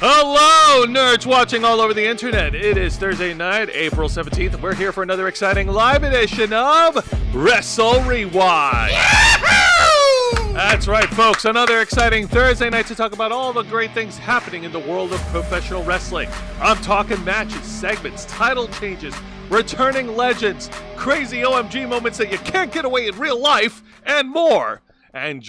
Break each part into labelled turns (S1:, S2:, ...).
S1: Hello, nerds watching all over the internet. It is Thursday night, April 17th. We're here for another exciting live edition of Wrestle Rewind. Yahoo! That's right, folks. Another exciting Thursday night to talk about all the great things happening in the world of professional wrestling. I'm talking matches, segments, title changes, returning legends, crazy OMG moments that you can't get away in real life, and more. And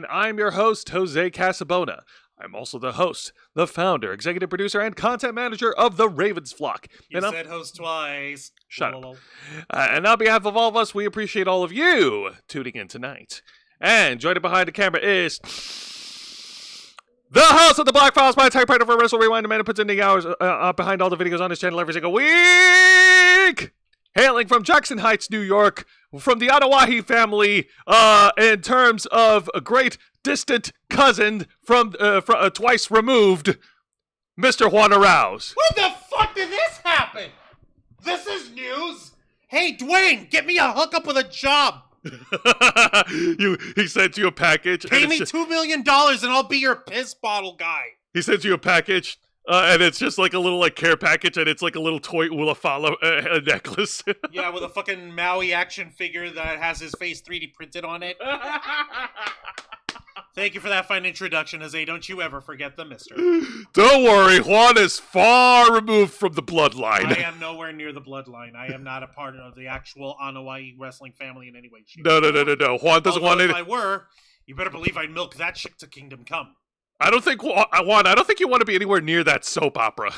S1: I'm your host, Jose Casabona. I'm also the host, the founder, executive producer, and content manager of The Ravens Flock.
S2: You said host twice.
S1: Shut up. And on behalf of all of us, we appreciate all of you tuning in tonight. And joining behind the camera is the host of the Black Files, my tech partner for Wrestle Wrewind, the man who puts in the hours behind all the videos on his channel every single week. Hailing from Jackson Heights, New York, from the Ottawahi family, in terms of a great distant cousin from twice removed, Mr. Juan Arouse.
S2: When the fuck did this happen? This is news. Hey, Dwayne, get me a hookup with a job.
S1: He sent you a package.
S2: Pay me $2 million and I'll be your piss bottle guy.
S1: He sent you a package, and it's just like a little care package, and it's like a little toy Ulafala necklace.
S2: Yeah, with a fucking Maui action figure that has his face 3D printed on it. Thank you for that fine introduction, Jose. Don't you ever forget the mister.
S1: Don't worry, Juan is far removed from the bloodline.
S2: I am nowhere near the bloodline. I am not a part of the actual Onawaii wrestling family in any way, shape,
S1: No. Juan doesn't want it.
S2: If I were, you better believe I'd milk that shit to Kingdom Come.
S1: I don't think, Juan, I don't think you want to be anywhere near that soap opera.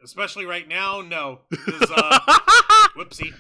S2: Especially right now, no. Whoopsie.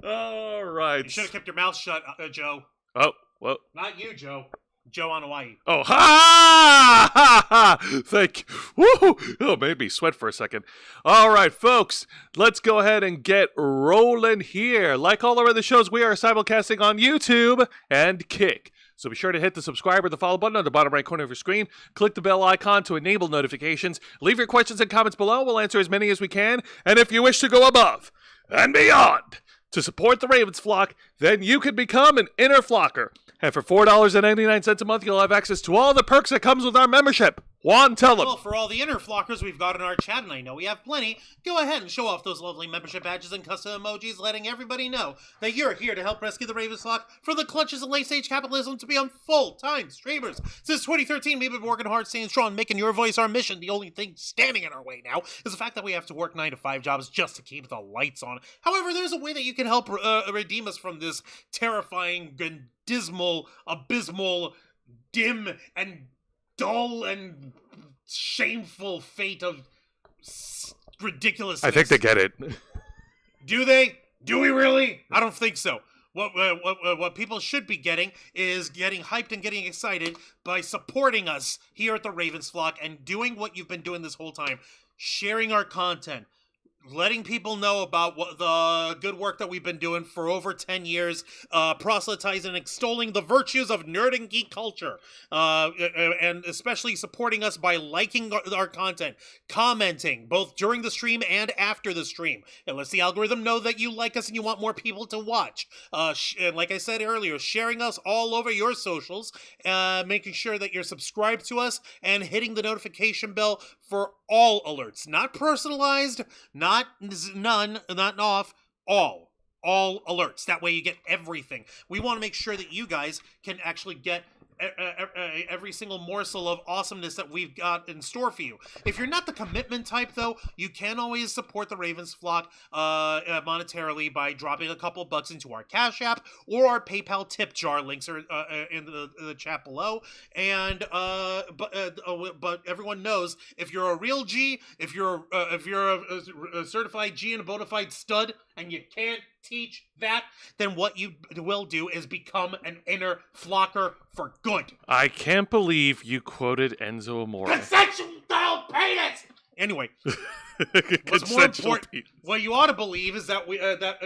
S1: All right.
S2: You should have kept your mouth shut, Joe.
S1: Oh, well.
S2: Not you, Joe. Joe on Hawaii.
S1: Oh, ha! Thank you. Woo! Oh, made me sweat for a second. All right, folks, let's go ahead and get rolling here. Like all our other shows, we are simulcasting on YouTube and Kick. So be sure to hit the subscribe or the follow button on the bottom right corner of your screen. Click the bell icon to enable notifications. Leave your questions and comments below. We'll answer as many as we can. And if you wish to go above and beyond to support the Ravens Flock, then you can become an inner flocker. And for $4.99 a month, you'll have access to all the perks that comes with our membership. Juan, tell them.
S2: Well, for all the inner flockers we've got in our chat, and I know we have plenty, go ahead and show off those lovely membership badges and custom emojis, letting everybody know that you're here to help rescue the Ravens Flock from the clutches of late-stage capitalism to be on full-time streamers. Since 2013, we've been working hard, staying strong, making your voice our mission. The only thing standing in our way now is the fact that we have to work 9-to-5 jobs just to keep the lights on. However, there's a way that you can help redeem us from this terrifying and dismal, abysmal, dim, and dull and shameful fate of ridiculousness.
S1: I think they get it.
S2: Do they? Do we really? I don't think so. What people should be getting is getting hyped and getting excited by supporting us here at the Ravens Flock and doing what you've been doing this whole time, sharing our content, letting people know about what the good work that we've been doing for over 10 years, proselytizing and extolling the virtues of nerd and geek culture, and especially supporting us by liking our content, commenting both during the stream and after the stream. It lets the algorithm know that you like us and you want more people to watch. And like I said earlier, sharing us all over your socials, making sure that you're subscribed to us and hitting the notification bell for all alerts, not personalized, not none, not off, all alerts. That way you get everything. We want to make sure that you guys can actually get every single morsel of awesomeness that we've got in store for you. If you're not the commitment type, though, you can always support the Ravens Flock monetarily by dropping a couple bucks into our Cash App or our PayPal tip jar. Links are in the chat below. And but everyone knows, if you're a real G, if you're a certified G and a bona fide stud, and you can't teach that, then what you will do is become an inner flocker for good.
S1: I can't believe you quoted Enzo Amore.
S2: Consensual penis! Anyway, what's more important, what you ought to believe is that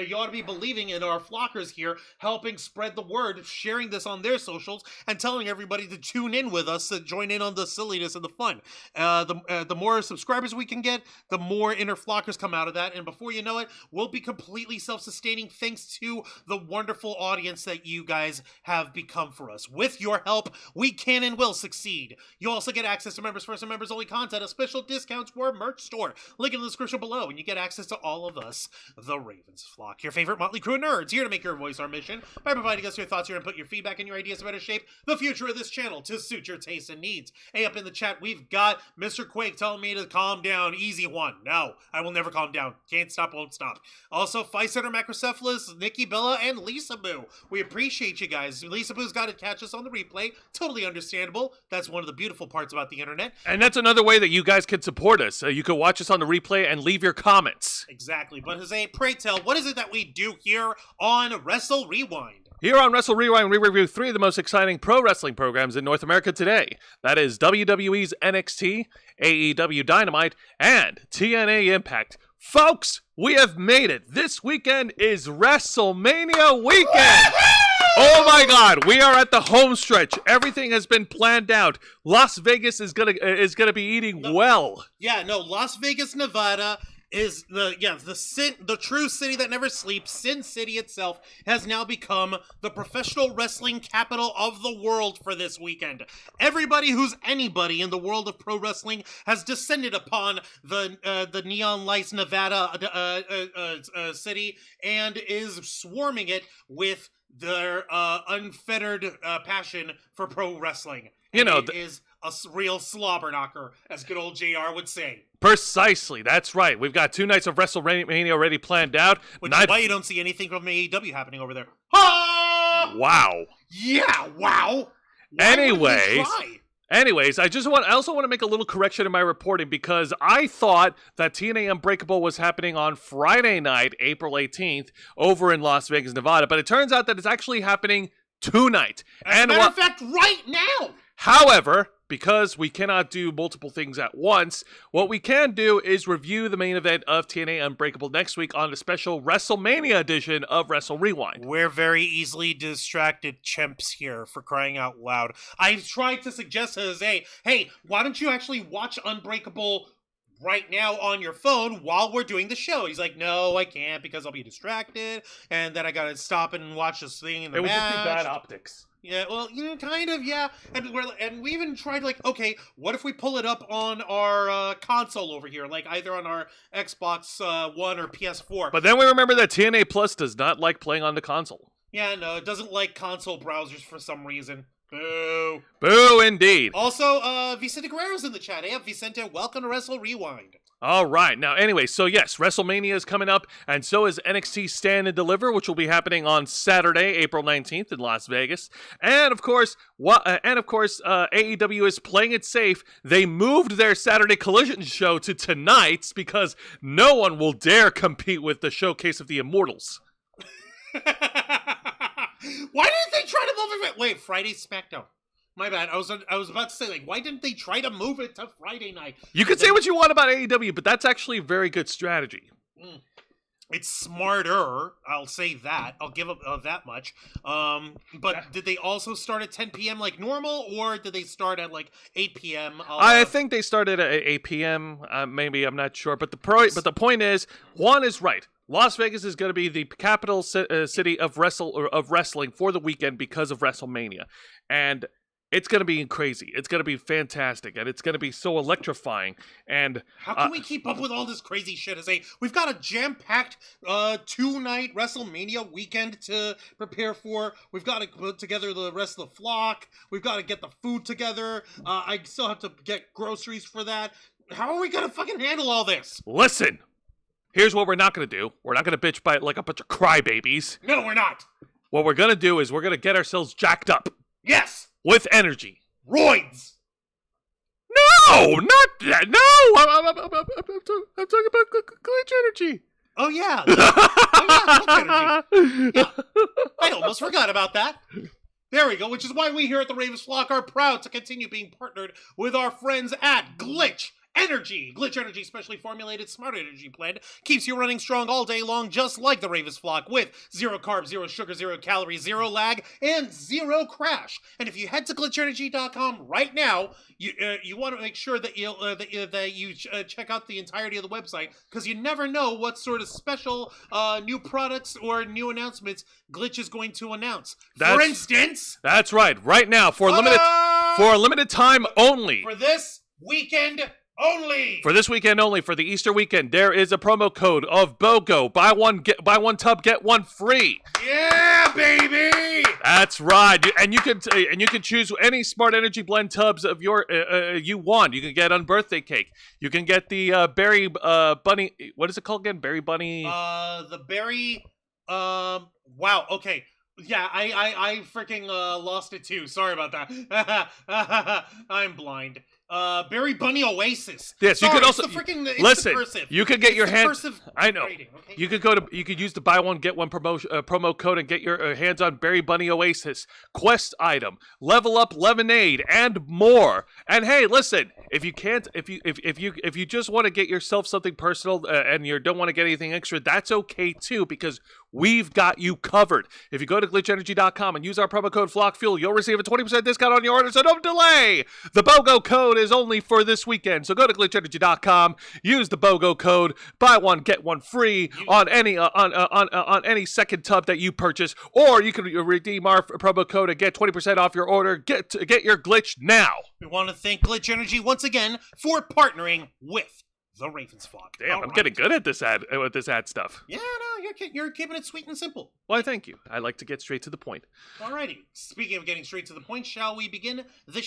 S2: you ought to be believing in our flockers here, helping spread the word, sharing this on their socials, and telling everybody to tune in with us, to join in on the silliness and the fun. The more subscribers we can get, the more inner flockers come out of that, and before you know it, we'll be completely self-sustaining thanks to the wonderful audience that you guys have become for us. With your help, we can and will succeed. You also get access to members first and members only content, a special discounts for our merch store, Link in the description below, and you get access to all of us, the Ravens Flock, your favorite motley crew of nerds, here to make your voice our mission by providing us your thoughts, your input, your feedback, and your ideas to better shape the future of this channel to suit your tastes and needs. Hey, up in the chat, we've got Mr. Quake telling me to calm down. Easy one. No, I will never calm down. Can't stop, won't stop. Also, Fight Center Macrocephalus, Nikki Bella, and Lisa Boo. We appreciate you guys. Lisa Boo's got to catch us on the replay. Totally understandable. That's one of the beautiful parts about the internet.
S1: And that's another way that you guys can support us. You can watch us on the replay and leave your comments.
S2: Exactly. But Jose, pray tell, what is it that we do here on Wrestle Rewind?
S1: Here on Wrestle Rewind, we review 3 of the most exciting pro wrestling programs in North America today. That is WWE's NXT, AEW Dynamite, and TNA Impact. Folks, we have made it. This weekend is WrestleMania weekend. Oh my God, we are at the home stretch. Everything has been planned out. Las Vegas is gonna be eating well.
S2: Yeah, no, Las Vegas, Nevada is the true city that never sleeps. Sin City itself has now become the professional wrestling capital of the world for this weekend. Everybody who's anybody in the world of pro wrestling has descended upon the Neon Lights Nevada city and is swarming it with their unfettered passion for pro wrestling.
S1: You know,
S2: it is a real slobber knocker, as good old JR would say.
S1: Precisely, that's right. We've got 2 nights of WrestleMania already planned out.
S2: Which is why you don't see anything from AEW happening over there. Ah!
S1: Wow.
S2: Yeah, wow.
S1: Anyways, I also want to make a little correction in my reporting because I thought that TNA Unbreakable was happening on Friday night, April 18th, over in Las Vegas, Nevada, but it turns out that it's actually happening tonight.
S2: As a matter of fact, right now.
S1: However, because we cannot do multiple things at once, what we can do is review the main event of TNA Unbreakable next week on the special WrestleMania edition of Wrestle Rewind.
S2: We're very easily distracted chimps here, for crying out loud. I've tried to suggest to Jose, hey, why don't you actually watch Unbreakable right now on your phone while we're doing the show? He's like, no, I can't because I'll be distracted, and then I gotta stop and watch this thing in the match.
S1: It would just be bad optics.
S2: Yeah, well, kind of, yeah. And we even tried, like, okay, what if we pull it up on our console over here, like either on our Xbox One or PS4?
S1: But then we remember that TNA Plus does not like playing on the console.
S2: Yeah, no, it doesn't like console browsers for some reason. Boo.
S1: Boo, indeed.
S2: Also, Vicente Guerrero's in the chat. Hey, Vicente, welcome to Wrestle Rewind.
S1: All right. Now, anyway, so yes, WrestleMania is coming up, and so is NXT Stand and Deliver, which will be happening on Saturday, April 19th in Las Vegas. And of course, AEW is playing it safe. They moved their Saturday Collision show to tonight's because no one will dare compete with the Showcase of the Immortals.
S2: Why didn't they try to move it? Wait, Friday SmackDown. My bad. I was about to say, like, why didn't they try to move it to Friday night?
S1: You can say what you want about AEW, but that's actually a very good strategy.
S2: It's smarter. I'll say that. I'll give up that much. But did they also start at 10 p.m. like normal, or did they start at like 8 p.m.?
S1: I think they started at 8 p.m. Maybe, I'm not sure. But the point is, Juan is right. Las Vegas is going to be the capital city of wrestling for the weekend because of WrestleMania, and it's going to be crazy. It's going to be fantastic, and it's going to be so electrifying. And
S2: how can we keep up with all this crazy shit? We've got a jam-packed 2-night WrestleMania weekend to prepare for. We've got to put together the rest of the flock. We've got to get the food together. I still have to get groceries for that. How are we going to fucking handle all this?
S1: Listen, here's what we're not going to do. We're not going to bitch by like a bunch of crybabies.
S2: No, we're not.
S1: What we're going to do is we're going to get ourselves jacked up.
S2: Yes.
S1: With energy.
S2: Roids!
S1: No! Not that! No! I'm talking about glitch energy.
S2: Oh, yeah. Glitch energy. Yeah. I almost forgot about that. There we go, which is why we here at the Ravens Flock are proud to continue being partnered with our friends at Glitch Energy. Glitch Energy, specially formulated smart energy blend, keeps you running strong all day long, just like the Ravens Flock, with 0 carbs, 0 sugar, 0 calories, 0 lag, and 0 crash. And if you head to glitchenergy.com right now, you want to make sure that you check out the entirety of the website, because you never know what sort of special new products or new announcements Glitch is going to announce. For instance,
S1: that's right. Right now, for a limited time only.
S2: For this weekend only.
S1: For this weekend only, for the Easter weekend, there is a promo code of BOGO. Buy one tub, get one free.
S2: Yeah, baby.
S1: That's right. And you can choose any Smart Energy Blend tubs of your you want. You can get on birthday cake. You can get the berry bunny. What is it called again? Berry bunny.
S2: The berry. Wow. Okay. Yeah, I freaking lost it too. Sorry about that. I'm blind. Berry Bunny Oasis.
S1: Yes,
S2: Sorry,
S1: you could also
S2: listen.
S1: You could get your hands. I know.
S2: Rating, okay?
S1: You could use the buy one get one promo code and get your hands on Berry Bunny Oasis, Quest item, Level Up Lemonade, and more. And hey, listen, if you just want to get yourself something personal and you don't want to get anything extra, that's okay too, because we've got you covered. If you go to glitchenergy.com and use our promo code FlockFuel, you'll receive a 20% discount on your order, so don't delay. The BOGO code is only for this weekend, so go to glitchenergy.com, use the BOGO code, buy one get one free on any any second tub that you purchase, or you can redeem our promo code and get 20% off your order. Get your glitch now.
S2: We want to thank Glitch Energy once again for partnering with the Ravens Flock.
S1: Damn, I'm getting good at this ad stuff.
S2: Yeah, no, you're keeping it sweet and simple.
S1: Why, thank you. I like to get straight to the point.
S2: Alrighty. Speaking of getting straight to the point, shall we begin the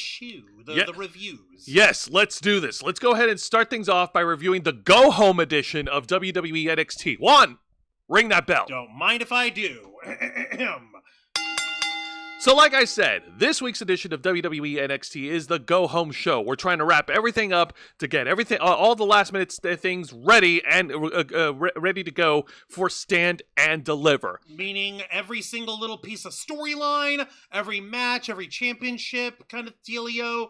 S2: the reviews?
S1: Yes, let's do this. Let's go ahead and start things off by reviewing the go-home edition of WWE NXT. One, ring that bell.
S2: Don't mind if I do.
S1: So like I said, this week's edition of WWE NXT is the go-home show. We're trying to wrap everything up to get everything, all the last-minute things ready and ready to go for Stand and Deliver.
S2: Meaning every single little piece of storyline, every match, every championship kind of dealio,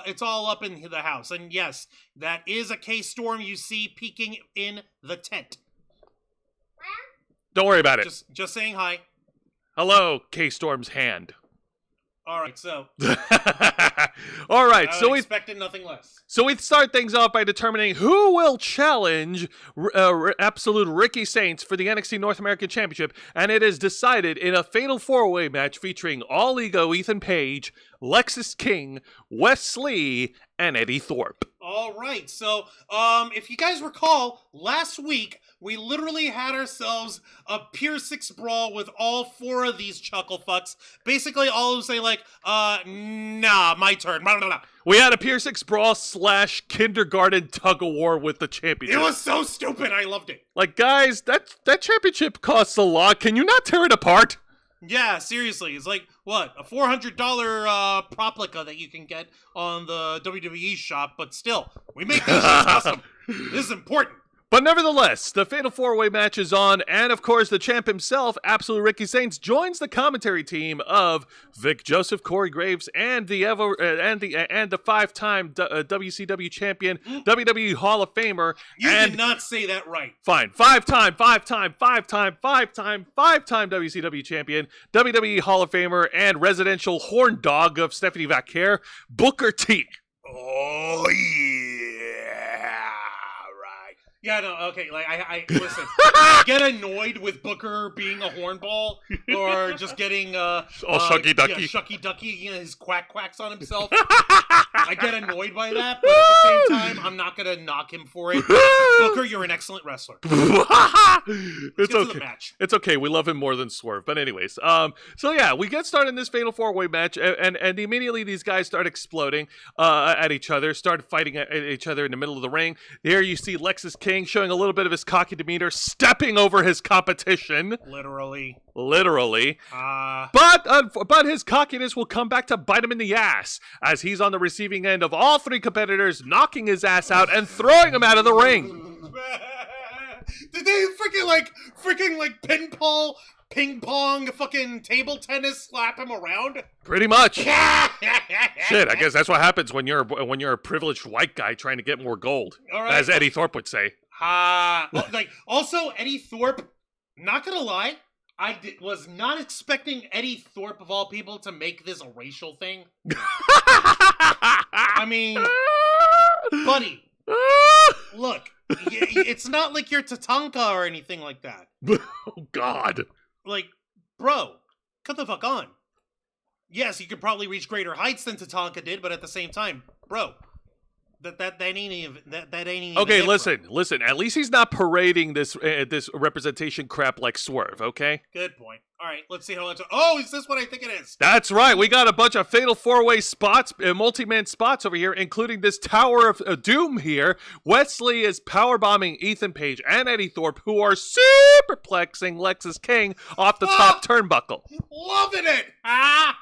S2: it's all up in the house. And yes, that is a K-Storm you see peeking in the tent.
S1: Don't worry about it.
S2: Just saying hi.
S1: Hello, K-Storm's hand.
S2: All right, so.
S1: All right,
S2: I expected nothing less.
S1: So we start things off by determining who will challenge Absolute Ricky Saints for the NXT North American Championship, and it is decided in a fatal four-way match featuring All Ego Ethan Page, Lexis King, Wes Lee, and Eddie Thorpe.
S2: All right, so if you guys recall, last week we literally had ourselves a Pier 6 brawl with all four of these chuckle fucks. Basically, all of them say like, nah, my turn. Blah, blah, blah.
S1: We had a Pier 6 brawl / kindergarten tug of war with the championship.
S2: It was so stupid. I loved it.
S1: Like, guys, that championship costs a lot. Can you not tear it apart?
S2: Yeah, seriously. It's like, what, a $400 proplica that you can get on the WWE shop, but still, we make this shit custom. This is important.
S1: But nevertheless, the Fatal 4-Way match is on, and of course, the champ himself, Absolute Ricky Saints, joins the commentary team of Vic Joseph, Corey Graves, and the five-time WCW champion, WWE Hall of Famer.
S2: You did not say that right.
S1: Fine. Five-time WCW champion, WWE Hall of Famer, and residential horn dog of Stephanie Vaquer, Booker T.
S2: Oh, yeah. Yeah, no, okay, like, I listen, I get annoyed with Booker being a hornball, or just getting,
S1: shucky ducky.
S2: Yeah, shucky ducky, you know, his quacks on himself. I get annoyed by that, but at the same time, I'm not gonna knock him for it. Booker, you're an excellent wrestler.
S1: It's
S2: get
S1: okay.
S2: To the match.
S1: It's okay, we love him more than Swerve, but anyways, so yeah, we get started in this Fatal 4-Way match, and immediately these guys start exploding, at each other, start fighting at each other in the middle of the ring. Here you see Lexis King showing a little bit of his cocky demeanor, stepping over his competition.
S2: Literally.
S1: But his cockiness will come back to bite him in the ass, as he's on the receiving end of all three competitors knocking his ass out and throwing him out of the ring.
S2: Did they freaking like ping pong, fucking table tennis slap him around?
S1: Pretty much. Shit, I guess that's what happens when you're a privileged white guy trying to get more gold, right. As Eddie Thorpe would say.
S2: Also, Eddie Thorpe, not gonna lie, was not expecting Eddie Thorpe, of all people, to make this a racial thing. I mean, buddy, look, it's not like you're Tatanka or anything like that.
S1: Oh, God.
S2: Like, bro, cut the fuck on. Yes, you could probably reach greater heights than Tatanka did, but at the same time, bro, That ain't even
S1: Okay,
S2: it, bro.
S1: listen. At least he's not parading this representation crap like Swerve. Okay.
S2: Good point. All right, let's see how it's. Oh, is this what I think it is?
S1: That's right. We got a bunch of fatal four-way spots, multi-man spots over here, including this Tower of Doom here. Wesley is powerbombing Ethan Page and Eddie Thorpe, who are superplexing Lexus King off the top turnbuckle.
S2: Loving it! Oh,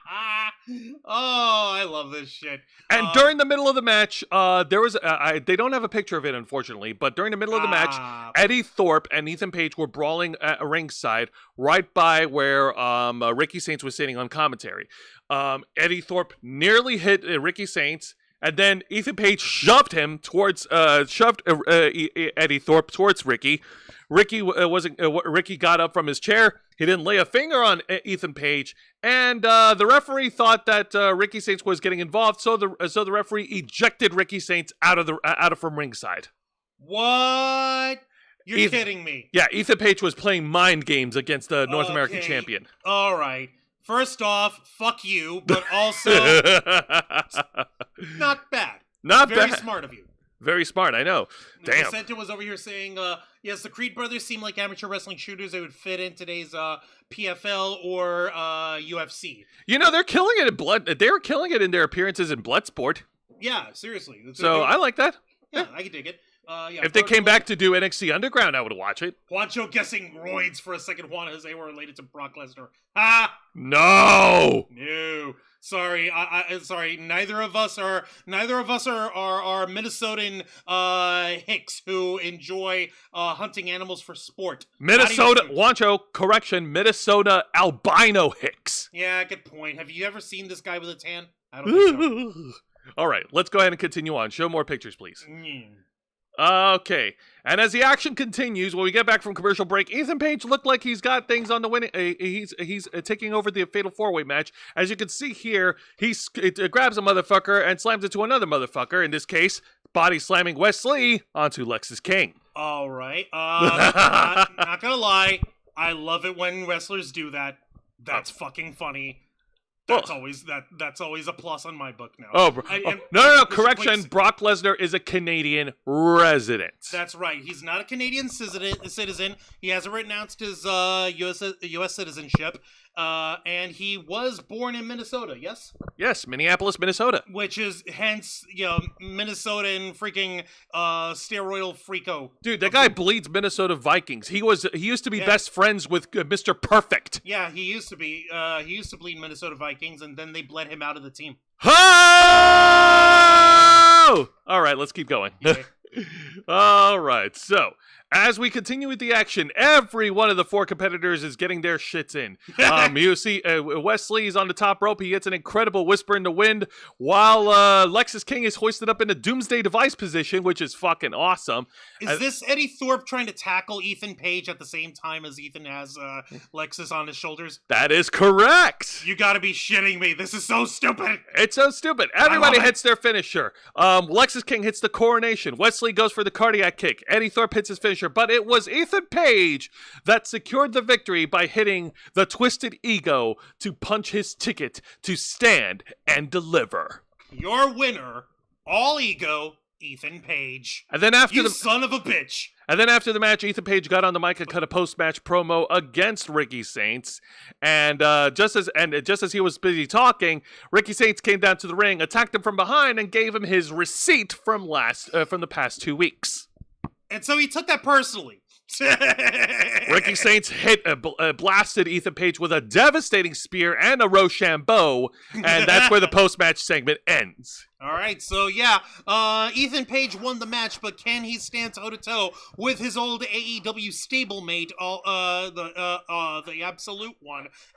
S2: I love this shit.
S1: And during the middle of the match, there was they don't have a picture of it, unfortunately, but during the middle of the match, Eddie Thorpe and Ethan Page were brawling at ringside, right by where Ricky Saints was sitting on commentary. Eddie Thorpe nearly hit Ricky Saints, and then Ethan Page shoved Eddie Thorpe towards Ricky. Ricky got up from his chair. He didn't lay a finger on Ethan Page, and the referee thought that Ricky Saints was getting involved, so the referee ejected Ricky Saints out from ringside.
S2: What? You're kidding me.
S1: Yeah, Ethan Page was playing mind games against the North American champion.
S2: All right. First off, fuck you, but also not bad. Very smart of you.
S1: Very smart, I know. Damn.
S2: Vicente was over here saying, yes, the Creed brothers seem like amateur wrestling shooters that would fit in today's PFL or UFC.
S1: You know, they're killing it in blood. They're killing it in their appearances in Bloodsport.
S2: Yeah, seriously.
S1: I like that.
S2: Yeah, I can dig it.
S1: If they came back to do NXT Underground, I would watch it.
S2: Juancho guessing roids for a second. Juan Jose were related to Brock Lesnar.
S1: No.
S2: Sorry, sorry. Neither of us are Minnesotan hicks who enjoy hunting animals for sport.
S1: Minnesota Minnesota albino hicks.
S2: Yeah, good point. Have you ever seen this guy with a tan? I don't think so.
S1: All right, let's go ahead and continue on. Show more pictures, please. Okay, and as the action continues, when we get back from commercial break, Ethan Page looked like he's got things on the winning. He's taking over the Fatal 4-Way match. As you can see here, he grabs a motherfucker and slams it to another motherfucker. In this case, body slamming Wesley onto Lexus King.
S2: All right, not gonna lie, I love it when wrestlers do that. That's fucking funny. That's always a plus on my book now.
S1: No, correction. Brock Lesnar is a Canadian resident.
S2: That's right. He's not a Canadian citizen. He hasn't renounced his U.S. citizenship, and he was born in Minnesota. Yes.
S1: Yes, Minneapolis, Minnesota.
S2: Which is hence, Minnesotan freaking steroidal freako.
S1: Dude, that guy bleeds Minnesota Vikings. He used to be best friends with Mr. Perfect.
S2: Yeah, he used to be. He used to bleed Minnesota Vikings, and then they bled him out of the team.
S1: Oh! All right, let's keep going. Okay. All right, so as we continue with the action, every one of the four competitors is getting their shits in. You see Wesley is on the top rope. He gets an incredible whisper in the wind while Lexus King is hoisted up in a Doomsday Device position, which is fucking awesome.
S2: Is this Eddie Thorpe trying to tackle Ethan Page at the same time as Ethan has Lexus on his shoulders?
S1: That is correct.
S2: You gotta be shitting me. This is so stupid.
S1: It's so stupid. Everybody hits their finisher. Lexus King hits the coronation. Wesley goes for the cardiac kick. Eddie Thorpe hits his finisher. But it was Ethan Page that secured the victory by hitting the Twisted Ego to punch his ticket to stand and deliver.
S2: Your winner, all ego, Ethan Page.
S1: And then after
S2: son of a bitch.
S1: And then after the match, Ethan Page got on the mic and cut a post-match promo against Ricky Saints. And just as he was busy talking, Ricky Saints came down to the ring, attacked him from behind, and gave him his receipt from the past 2 weeks.
S2: And so he took that personally.
S1: Ricky Saints blasted Ethan Page with a devastating spear and a Rochambeau, and that's where the post-match segment ends.
S2: All right, so Ethan Page won the match, but can he stand toe-to-toe with his old AEW stablemate, the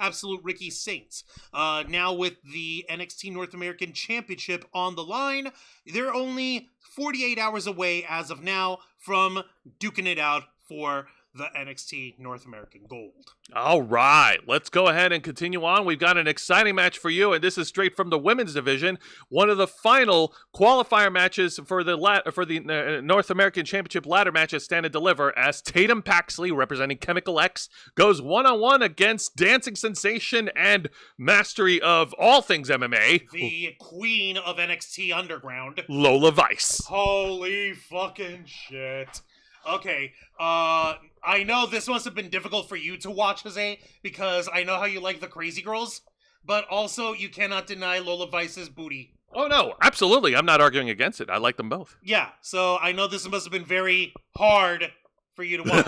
S2: Absolute Ricky Saints? Now with the NXT North American Championship on the line, they're only 48 hours away as of now from duking it out for the NXT North American Gold.
S1: All right, let's go ahead and continue on. We've got an exciting match for you, and this is straight from the women's division. One of the final qualifier matches for the North American Championship ladder matches Stand and Deliver, as Tatum Paxley, representing Chemical X, goes one-on-one against dancing sensation and mastery of all things MMA,
S2: the queen of NXT Underground,
S1: Lola Vice.
S2: Holy fucking shit. Okay, I know this must have been difficult for you to watch, Jose, because I know how you like the crazy girls, but also you cannot deny Lola Vice's booty.
S1: Oh, no, absolutely. I'm not arguing against it. I like them both.
S2: Yeah, so I know this must have been very hard for you to watch.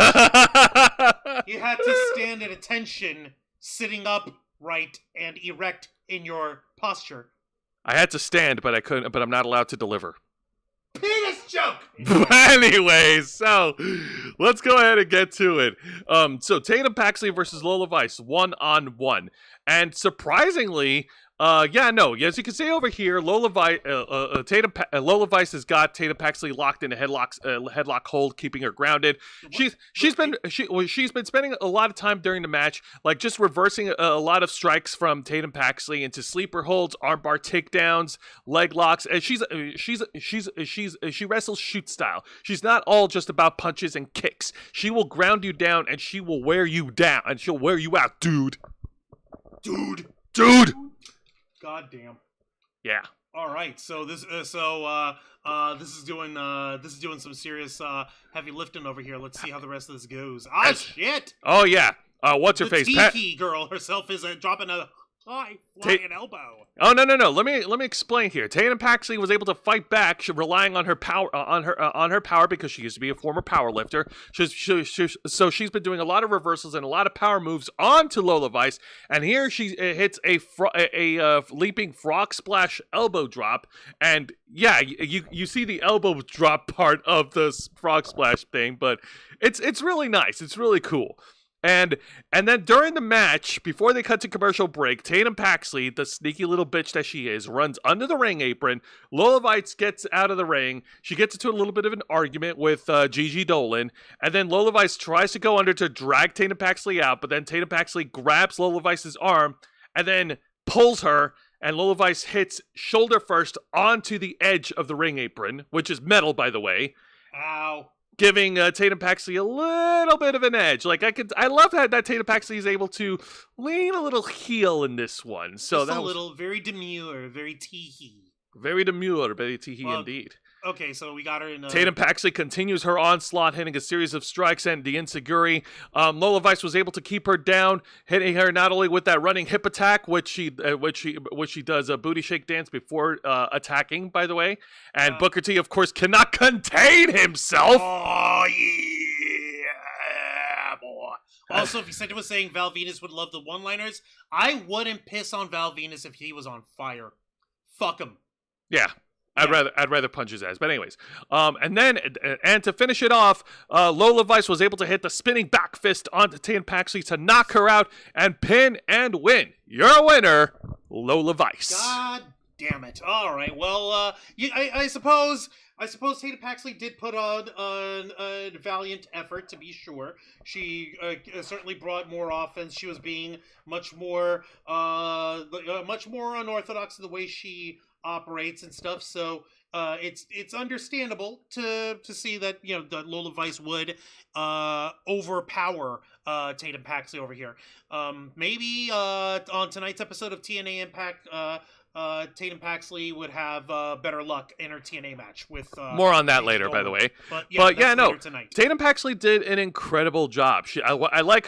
S2: You had to stand at attention, sitting upright and erect in your posture.
S1: I had to stand, but I couldn't. But I'm not allowed to deliver.
S2: Penis joke!
S1: Anyways, so let's go ahead and get to it. So Tatum Paxley versus Lola Vice, 1-on-1. And surprisingly, as you can see over here, Lola Vice has got Tatum Paxley locked in a headlock hold, keeping her grounded. She's been spending a lot of time during the match, like just reversing a lot of strikes from Tatum Paxley into sleeper holds, armbar takedowns, leg locks. And she wrestles shoot style. She's not all just about punches and kicks. She will ground you down and she will wear you down and she'll wear you out, dude. God damn.
S2: Yeah. All right. So this is doing some serious heavy lifting over here. Let's see how the rest of this goes. Shit.
S1: Oh yeah. What's her face?
S2: Tiki girl herself is dropping a high flying elbow.
S1: Oh no. Let me explain here. Tatum Paxley was able to fight back, relying on her power on her power because she used to be a former power lifter. So she's been doing a lot of reversals and a lot of power moves onto Lola Vice, and here she hits a leaping frog splash elbow drop, and yeah, you see the elbow drop part of the frog splash thing, but it's really nice. It's really cool. And then during the match, before they cut to commercial break, Tatum Paxley, the sneaky little bitch that she is, runs under the ring apron. Lola Vice gets out of the ring. She gets into a little bit of an argument with Gigi Dolan. And then Lola Vice tries to go under to drag Tatum Paxley out. But then Tatum Paxley grabs Lola Vice's arm and then pulls her. And Lola Vice hits shoulder first onto the edge of the ring apron, which is metal, by the way.
S2: Ow.
S1: Giving Tatum Paxley a little bit of an edge. Like I love that Tatum Paxley is able to lean a little heel in this one. So
S2: just little, very demure, very tee-hee.
S1: Very demure, very tee-hee indeed.
S2: Okay, so we got her in.
S1: Tatum Paxley continues her onslaught, hitting a series of strikes and the enziguri. Lola Vice was able to keep her down, hitting her not only with that running hip attack, which she does a booty shake dance before attacking, by the way. And Booker T, of course, cannot contain himself.
S2: Oh yeah, boy. Also, if you said he was saying Val Venus would love the one-liners, I wouldn't piss on Val Venus if he was on fire. Fuck him.
S1: Yeah. I'd rather punch his ass. But anyways, and to finish it off, Lola Vice was able to hit the spinning back fist onto Tatum Paxley to knock her out and pin and win. Your winner, Lola Vice.
S2: God damn it! All right, well, I suppose Tatum Paxley did put on a valiant effort, to be sure. She certainly brought more offense. She was being much more unorthodox in the way she operates and stuff, so it's understandable to see that that Lola Vice would overpower Tatum Paxley over here. Maybe on tonight's episode of TNA Impact, Tatum Paxley would have better luck in her TNA match with
S1: more on that later, by the way.
S2: But tonight.
S1: Tatum Paxley did an incredible job. I like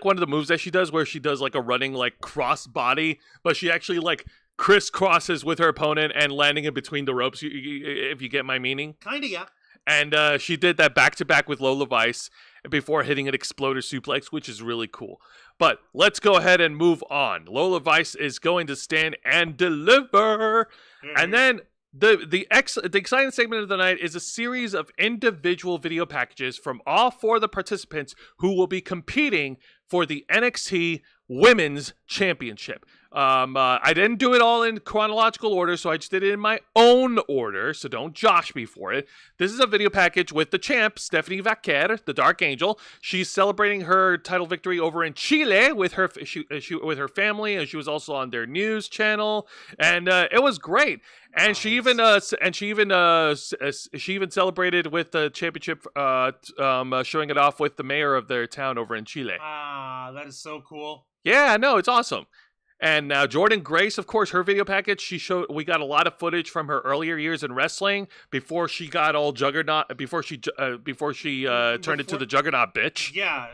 S1: one of the moves that she does, where she does like a running like cross body, but she actually like crisscrosses with her opponent and landing in between the ropes, if you get my meaning.
S2: Kinda, yeah.
S1: And she did that back-to-back with Lola Vice before hitting an exploder suplex, which is really cool. But let's go ahead and move on. Lola Vice is going to stand and deliver. Mm-hmm. And then the exciting segment of the night is a series of individual video packages from all four of the participants who will be competing for the NXT Women's Championship. I didn't do it all in chronological order, so I just did it in my own order, so don't josh me for it. This is a video package with the champ, Stephanie Vaquer, the Dark Angel. She's celebrating her title victory over in Chile with her with her family, and she was also on their news channel, and it was great. And nice. she even celebrated with the championship, showing it off with the mayor of their town over in Chile.
S2: Ah, that is so cool.
S1: Yeah, no, it's awesome. And now Jordynne Grace, of course, her video package, we got a lot of footage from her earlier years in wrestling before she got all Juggernaut, before she turned into the Juggernaut bitch.
S2: Yeah,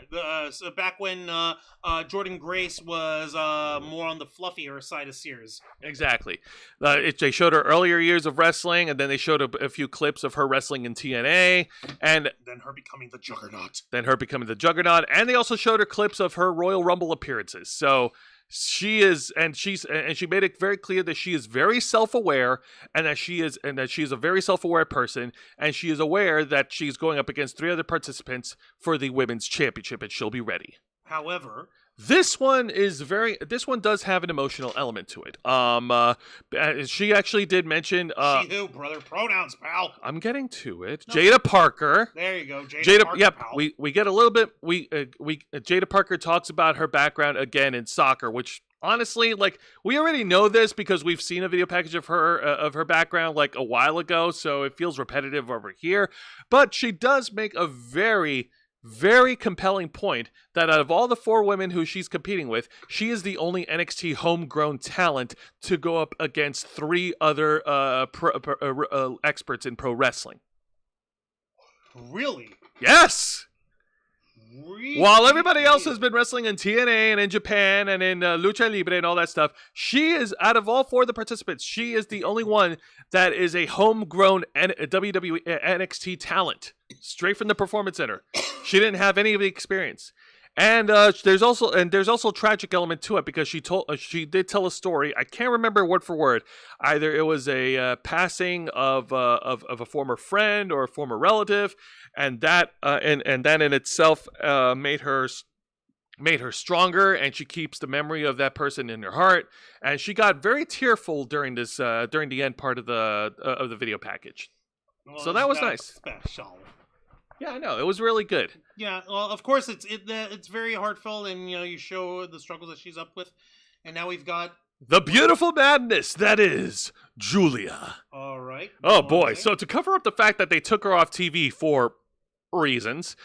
S2: so back when Jordynne Grace was more on the fluffier side of Sears.
S1: Exactly. They showed her earlier years of wrestling, and then they showed a few clips of her wrestling in TNA, and
S2: then her becoming the Juggernaut.
S1: And they also showed her clips of her Royal Rumble appearances. So she made it very clear that she is very self-aware, and that she is a very self-aware person, and she is aware that she's going up against 3 other participants for the women's championship, and she'll be ready.
S2: However,
S1: this one does have an emotional element to it. She actually did mention
S2: she who, brother, pronouns, pal.
S1: I'm getting to it. No. Jada Parker.
S2: There you go, Jada Parker.
S1: Yep.
S2: Pal.
S1: We get a little bit. Jada Parker talks about her background again in soccer, which honestly, like, we already know this because we've seen a video package of her background like a while ago, so it feels repetitive over here. But she does make a very, very compelling point that out of all the 4 women who she's competing with, she is the only NXT homegrown talent to go up against 3 other experts in pro wrestling.
S2: Really?
S1: Yes!
S2: Really?
S1: While everybody else has been wrestling in TNA and in Japan and in Lucha Libre and all that stuff, she is, out of all 4 of the participants, she is the only one that is a homegrown WWE NXT talent, straight from the Performance Center. She didn't have any of the experience. And there's also a tragic element to it because she did tell a story. I can't remember word for word. Either it was a passing of a former friend or a former relative, and that and that in itself made her stronger, and she keeps the memory of that person in her heart. And she got very tearful during the end part of the video package.
S2: Well,
S1: so that was nice.
S2: Special.
S1: Yeah, I know. It was really good.
S2: Yeah, well, of course, it's very heartfelt, and you show the struggles that she's up with, and now we've got
S1: the beautiful madness that is Julia.
S2: All right.
S1: Oh boy! So to cover up the fact that they took her off TV for reasons,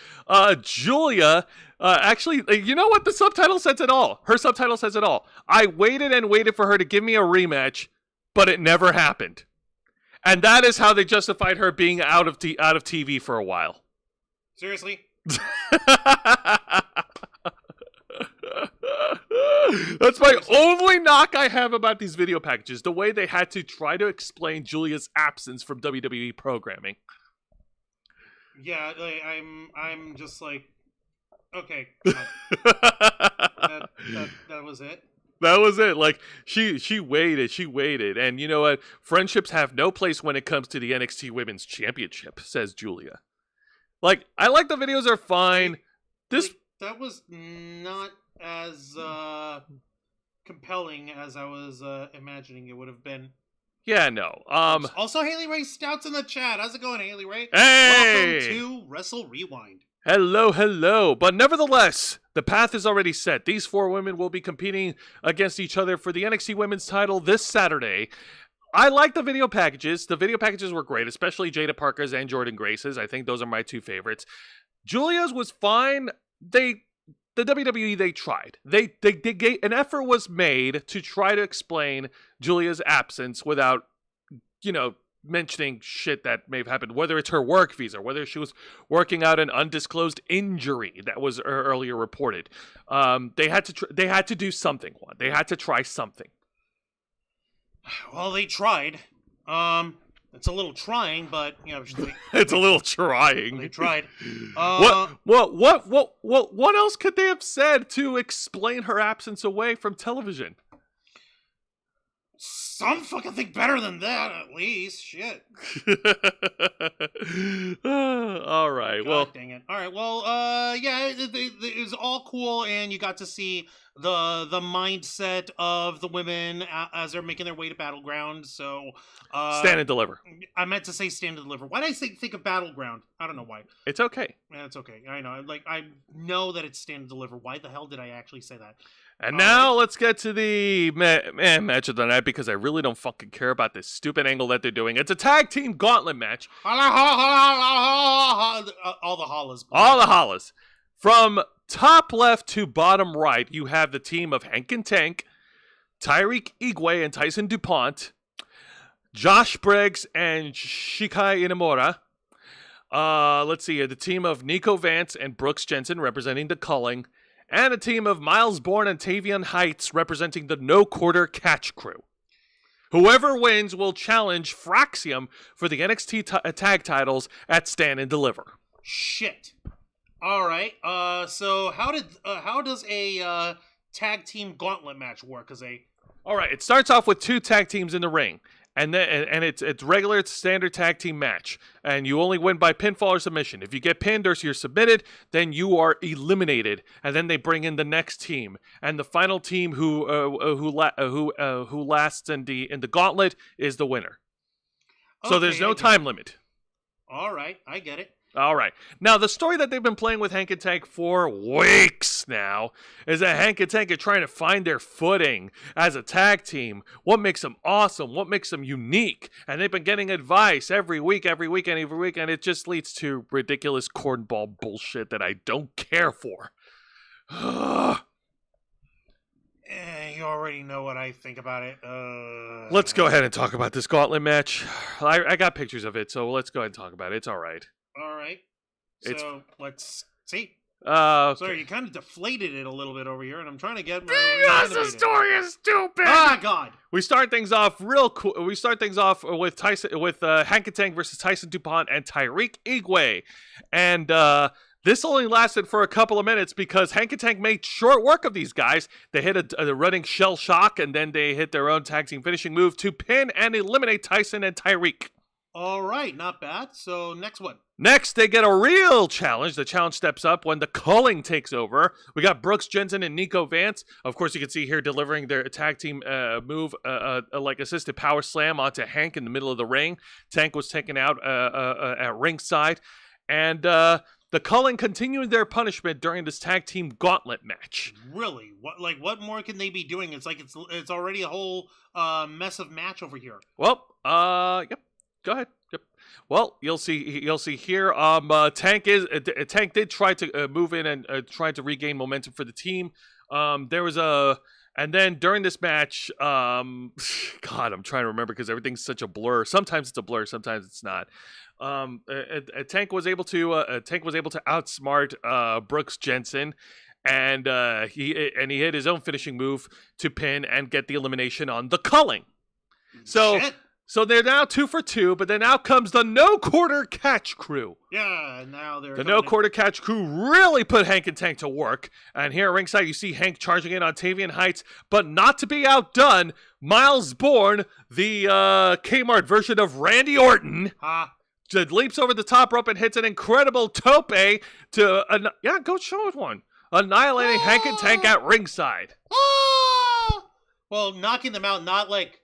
S1: Julia actually, you know what? The subtitle says it all. Her subtitle says it all. I waited and waited for her to give me a rematch, but it never happened, and that is how they justified her being out of TV for a while.
S2: Seriously?
S1: That's my only knock I have about these video packages. The way they had to try to explain Julia's absence from WWE programming.
S2: Yeah, I'm just like, okay. That was it.
S1: That was it. Like, she waited. And you know what? Friendships have no place when it comes to the NXT Women's Championship, says Julia. Like, I like the videos are fine.
S2: That was not as compelling as I was imagining it would have been.
S1: Yeah, no.
S2: Also, Haley Ray Stout's in the chat. How's it going, Haley Ray?
S1: Hey!
S2: Welcome to Wrestle Rewind.
S1: Hello. But nevertheless, the path is already set. These 4 women will be competing against each other for the NXT Women's title this Saturday. I like the video packages. The video packages were great, especially Jada Parker's and Jordynne Grace's. I think those are my 2 favorites. Julia's was fine. The WWE, they tried. They an effort was made to try to explain Julia's absence without, mentioning shit that may have happened, whether it's her work visa, whether she was working out an undisclosed injury that was earlier reported. They had to do something. They had to try something.
S2: Well, they tried. It's a little trying, but
S1: it's a little trying.
S2: They tried.
S1: What else could they have said to explain her absence away from television?
S2: Some fucking thing better than that, at least. Shit.
S1: All right.
S2: God dang it. All right. Well, yeah, it was all cool, and you got to see the mindset of the women as they're making their way to Battleground. So
S1: Stand and deliver.
S2: I meant to say Stand and Deliver. Why did I think of Battleground? I don't know why.
S1: It's okay.
S2: Yeah, it's okay. I know. I know that it's Stand and Deliver. Why the hell did I actually say that?
S1: And now let's get to the match of the night, because I really don't fucking care about this stupid angle that they're doing. It's a tag team gauntlet match.
S2: All the hollas.
S1: All the hollas. From top left to bottom right, you have the team of Hank and Tank, Tyreek Igwe and Tyson DuPont, Josh Briggs and Shikai Inamura. Let's see here. The team of Nico Vance and Brooks Jensen representing the Culling. And a team of Miles Bourne and Tavion Heights representing the No Quarter Catch Crew. Whoever wins will challenge Fraxium for the NXT tag titles at Stand and Deliver.
S2: Shit. All right. So how does a tag team gauntlet match work?
S1: All right. It starts off with 2 tag teams in the ring. And then it's regular, it's standard tag team match, and you only win by pinfall or submission. If you get pinned or you're submitted, then you are eliminated, and then they bring in the next team, and the final team who lasts in the gauntlet is the winner. So there's no time limit.
S2: All right, I get it.
S1: All right. Now, the story that they've been playing with Hank and Tank for weeks now is that Hank and Tank are trying to find their footing as a tag team. What makes them awesome? What makes them unique? And they've been getting advice every week, and it just leads to ridiculous cornball bullshit that I don't care for.
S2: You already know what I think about it.
S1: Let's go ahead and talk about this gauntlet match. I got pictures of it, so let's go ahead and talk about it. It's all right.
S2: All right. So let's see.
S1: Okay.
S2: Sorry, you kind of deflated it a little bit over here, and I'm trying to get.
S1: Because the story is stupid.
S2: Ah, God.
S1: We start things off real cool. We start things off with Hank and Tank versus Tyson DuPont and Tyreek Igwe, and this only lasted for a couple of minutes because Hank and Tank made short work of these guys. They hit a running shell shock, and then they hit their own tag team finishing move to pin and eliminate Tyson and Tyreek.
S2: All right, not bad. So next one.
S1: Next, they get a real challenge. The challenge steps up when the Culling takes over. We got Brooks Jensen and Nico Vance. Of course, you can see here delivering their tag team move, like assisted power slam onto Hank in the middle of the ring. Tank was taken out at ringside. And the Culling continued their punishment during this tag team gauntlet match.
S2: Really? What more can they be doing? It's like it's already a whole mess of match over here.
S1: Well, yep. Go ahead. Yep. Well, you'll see here. Tank did try to move in and try to regain momentum for the team. And then during this match, God, I'm trying to remember because everything's such a blur. Sometimes it's a blur, sometimes it's not. Tank was able to outsmart Brooks Jensen. And he hit his own finishing move to pin and get the elimination on the Culling. So they're now 2 for 2, but then out comes the No Quarter Catch Crew.
S2: Yeah, now they're...
S1: The No Quarter Catch Crew really put Hank and Tank to work. And here at ringside, you see Hank charging in on Tavion Heights, but not to be outdone, Miles Bourne, the Kmart version of Randy Orton, leaps over the top rope and hits an incredible tope to... go show it one. Annihilating Hank and Tank at ringside.
S2: Well, knocking them out, not like...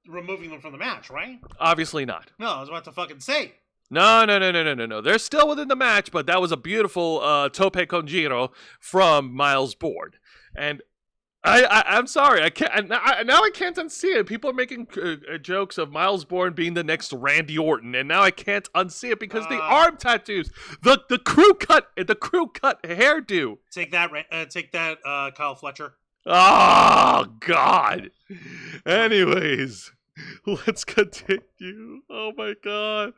S2: removing them from the match, right?
S1: Obviously not.
S2: No, I was about to fucking say.
S1: No. They're still within the match, but that was a beautiful tope con giro from Miles Bourne. And I'm sorry, I can't. Now I can't unsee it. People are making jokes of Miles Bourne being the next Randy Orton, and now I can't unsee it because the arm tattoos, the crew cut hairdo.
S2: Take that, Kyle Fletcher.
S1: Oh God. Anyways, let's continue. Oh my God.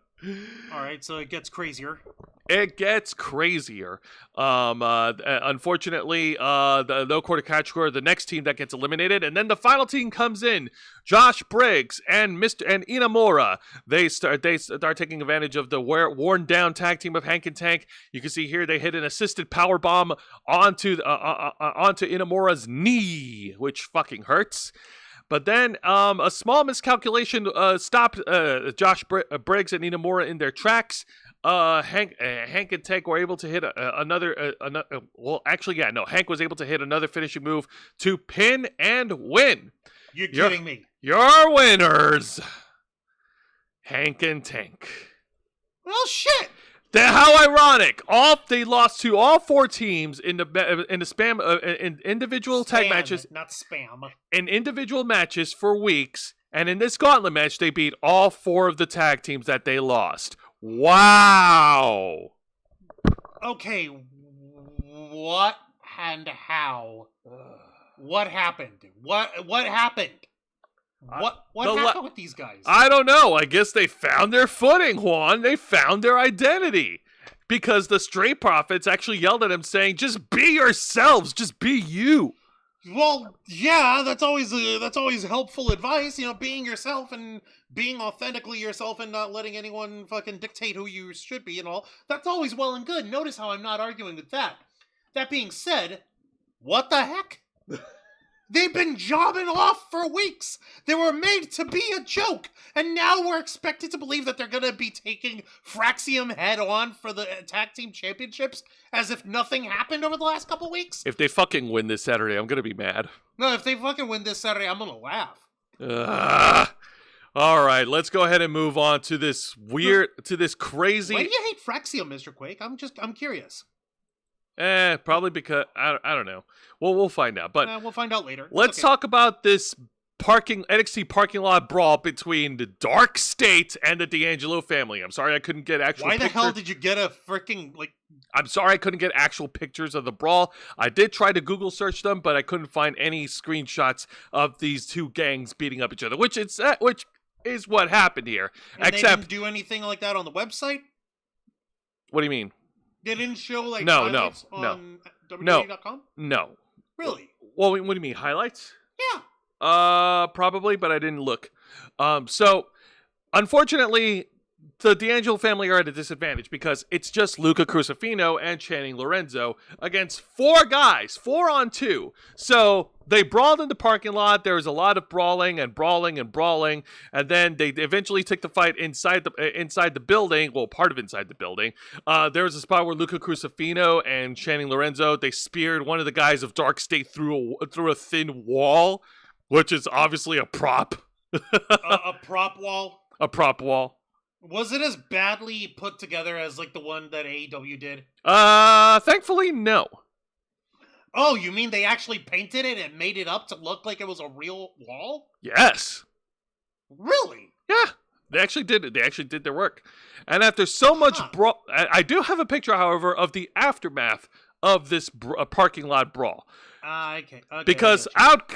S2: All right, so it gets crazier.
S1: It gets crazier. Unfortunately, the No Quarter Catch Crew are the next team that gets eliminated, and then the final team comes in. Josh Briggs and Inamura. They start taking advantage of the worn down tag team of Hank and Tank. You can see here they hit an assisted power bomb onto Inamura's knee, which fucking hurts. But then a small miscalculation stopped Josh Briggs and Inamura in their tracks. Hank and Tank were able to hit another. Well, actually, yeah, no. Hank was able to hit another finishing move to pin and win.
S2: You're kidding me.
S1: Your winners, Hank and Tank.
S2: Well, shit.
S1: How ironic! They lost to all 4 teams in the individual tag matches,
S2: not spam.
S1: in individual matches for weeks, and in this gauntlet match, they beat all 4 of the tag teams that they lost. Wow!
S2: Okay, what and how? What happened? What happened? What happened with these guys?
S1: I don't know. I guess they found their footing, Juan. They found their identity. Because the Street Profits actually yelled at him saying, just be yourselves. Just be you.
S2: Well, yeah, that's always helpful advice. You know, being yourself and being authentically yourself and not letting anyone fucking dictate who you should be and all. That's always well and good. Notice how I'm not arguing with that. That being said, what the heck? They've been jobbing off for weeks. They were made to be a joke. And now we're expected to believe that they're going to be taking Fraxium head on for the tag team championships as if nothing happened over the last couple weeks.
S1: If they fucking win this Saturday, I'm going to be mad.
S2: No, if they fucking win this Saturday, I'm going to laugh.
S1: All right, let's go ahead and move on to this crazy...
S2: Why do you hate Fraxium, Mr. Quake? I'm curious.
S1: Probably because I don't know. Well, we'll find out. But
S2: we'll find out later.
S1: Let's talk about this NXT parking lot brawl between the Dark State and the D'Angelo family. I'm sorry I couldn't get actual.
S2: Why the hell did you get a freaking
S1: I'm sorry I couldn't get actual pictures of the brawl. I did try to Google search them, but I couldn't find any screenshots of these 2 gangs beating up each other. Which is what happened here.
S2: And they didn't do anything like that on the website?
S1: What do you mean?
S2: They didn't show
S1: highlights
S2: on WWE.com?
S1: No.
S2: Really?
S1: Well, what do you mean, highlights?
S2: Yeah.
S1: Probably, but I didn't look. So, unfortunately, the D'Angelo family are at a disadvantage because it's just Luca Crucifino and Channing Lorenzo against 4 guys, 4 on 2. So they brawled in the parking lot. There was a lot of brawling, and then they eventually took the fight inside the building. Well, part of inside the building. There was a spot where Luca Crucifino and Channing Lorenzo, they speared one of the guys of Dark State through a thin wall, which is obviously a prop.
S2: A prop wall.
S1: A prop wall.
S2: Was it as badly put together as the one that AEW did?
S1: Thankfully, no.
S2: Oh, you mean they actually painted it and made it up to look like it was a real wall?
S1: Yes.
S2: Really?
S1: Yeah. They actually did it. They actually did their work. And after so much brawl, I do have a picture, however, of the aftermath of this parking lot brawl.
S2: Okay.
S1: Because out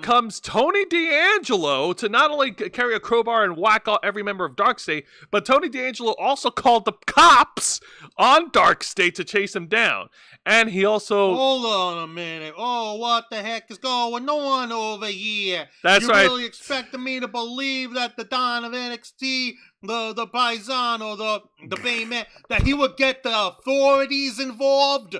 S1: comes Tony D'Angelo to not only carry a crowbar and whack every member of Dark State, but Tony D'Angelo also called the cops on Dark State to chase him down. And he also...
S2: Hold on a minute. Oh, what the heck is going on over here?
S1: That's right.
S2: You really expecting me to believe that the Don of NXT, the Paisano, the Bayman, that he would get the authorities involved?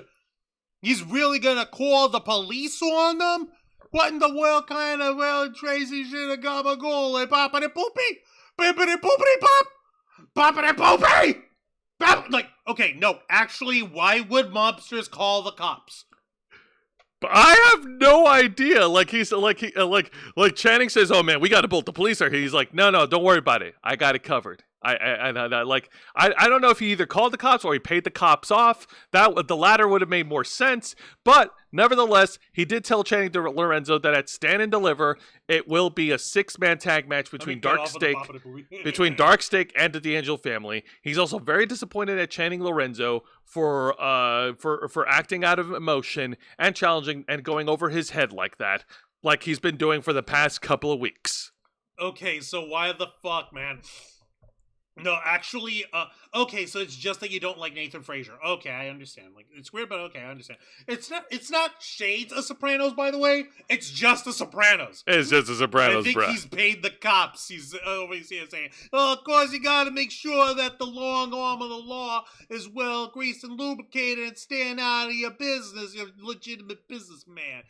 S2: He's really gonna call the police on them? What in the world kind of crazy shit a gabagool? Poppity poopy? Bippity poopity pop? Poppity poopy? Okay, no, actually, why would mobsters call the cops?
S1: I have no idea. Channing says, "Oh man, we got to bolt the police are here." He's like, "No, don't worry about it. I got it covered." I don't know if he either called the cops or he paid the cops off. The latter would have made more sense. But nevertheless, he did tell Channing Lorenzo that at Stand and Deliver, it will be a 6-man tag match between Dark Stake and the D'Angelo family. He's also very disappointed at Channing Lorenzo for acting out of emotion and challenging and going over his head like that, like he's been doing for the past couple of weeks.
S2: Okay, so why the fuck, man? No, actually, okay, so it's just that you don't like Nathan Frazier. Okay, I understand. It's weird, but okay, I understand. It's not shades of Sopranos, by the way. It's just the Sopranos.
S1: It's just the Sopranos,
S2: I think he's paid the cops. He's always here saying, "Oh, of course, you got to make sure that the long arm of the law is well greased and lubricated and staying out of your business. You're a legitimate businessman."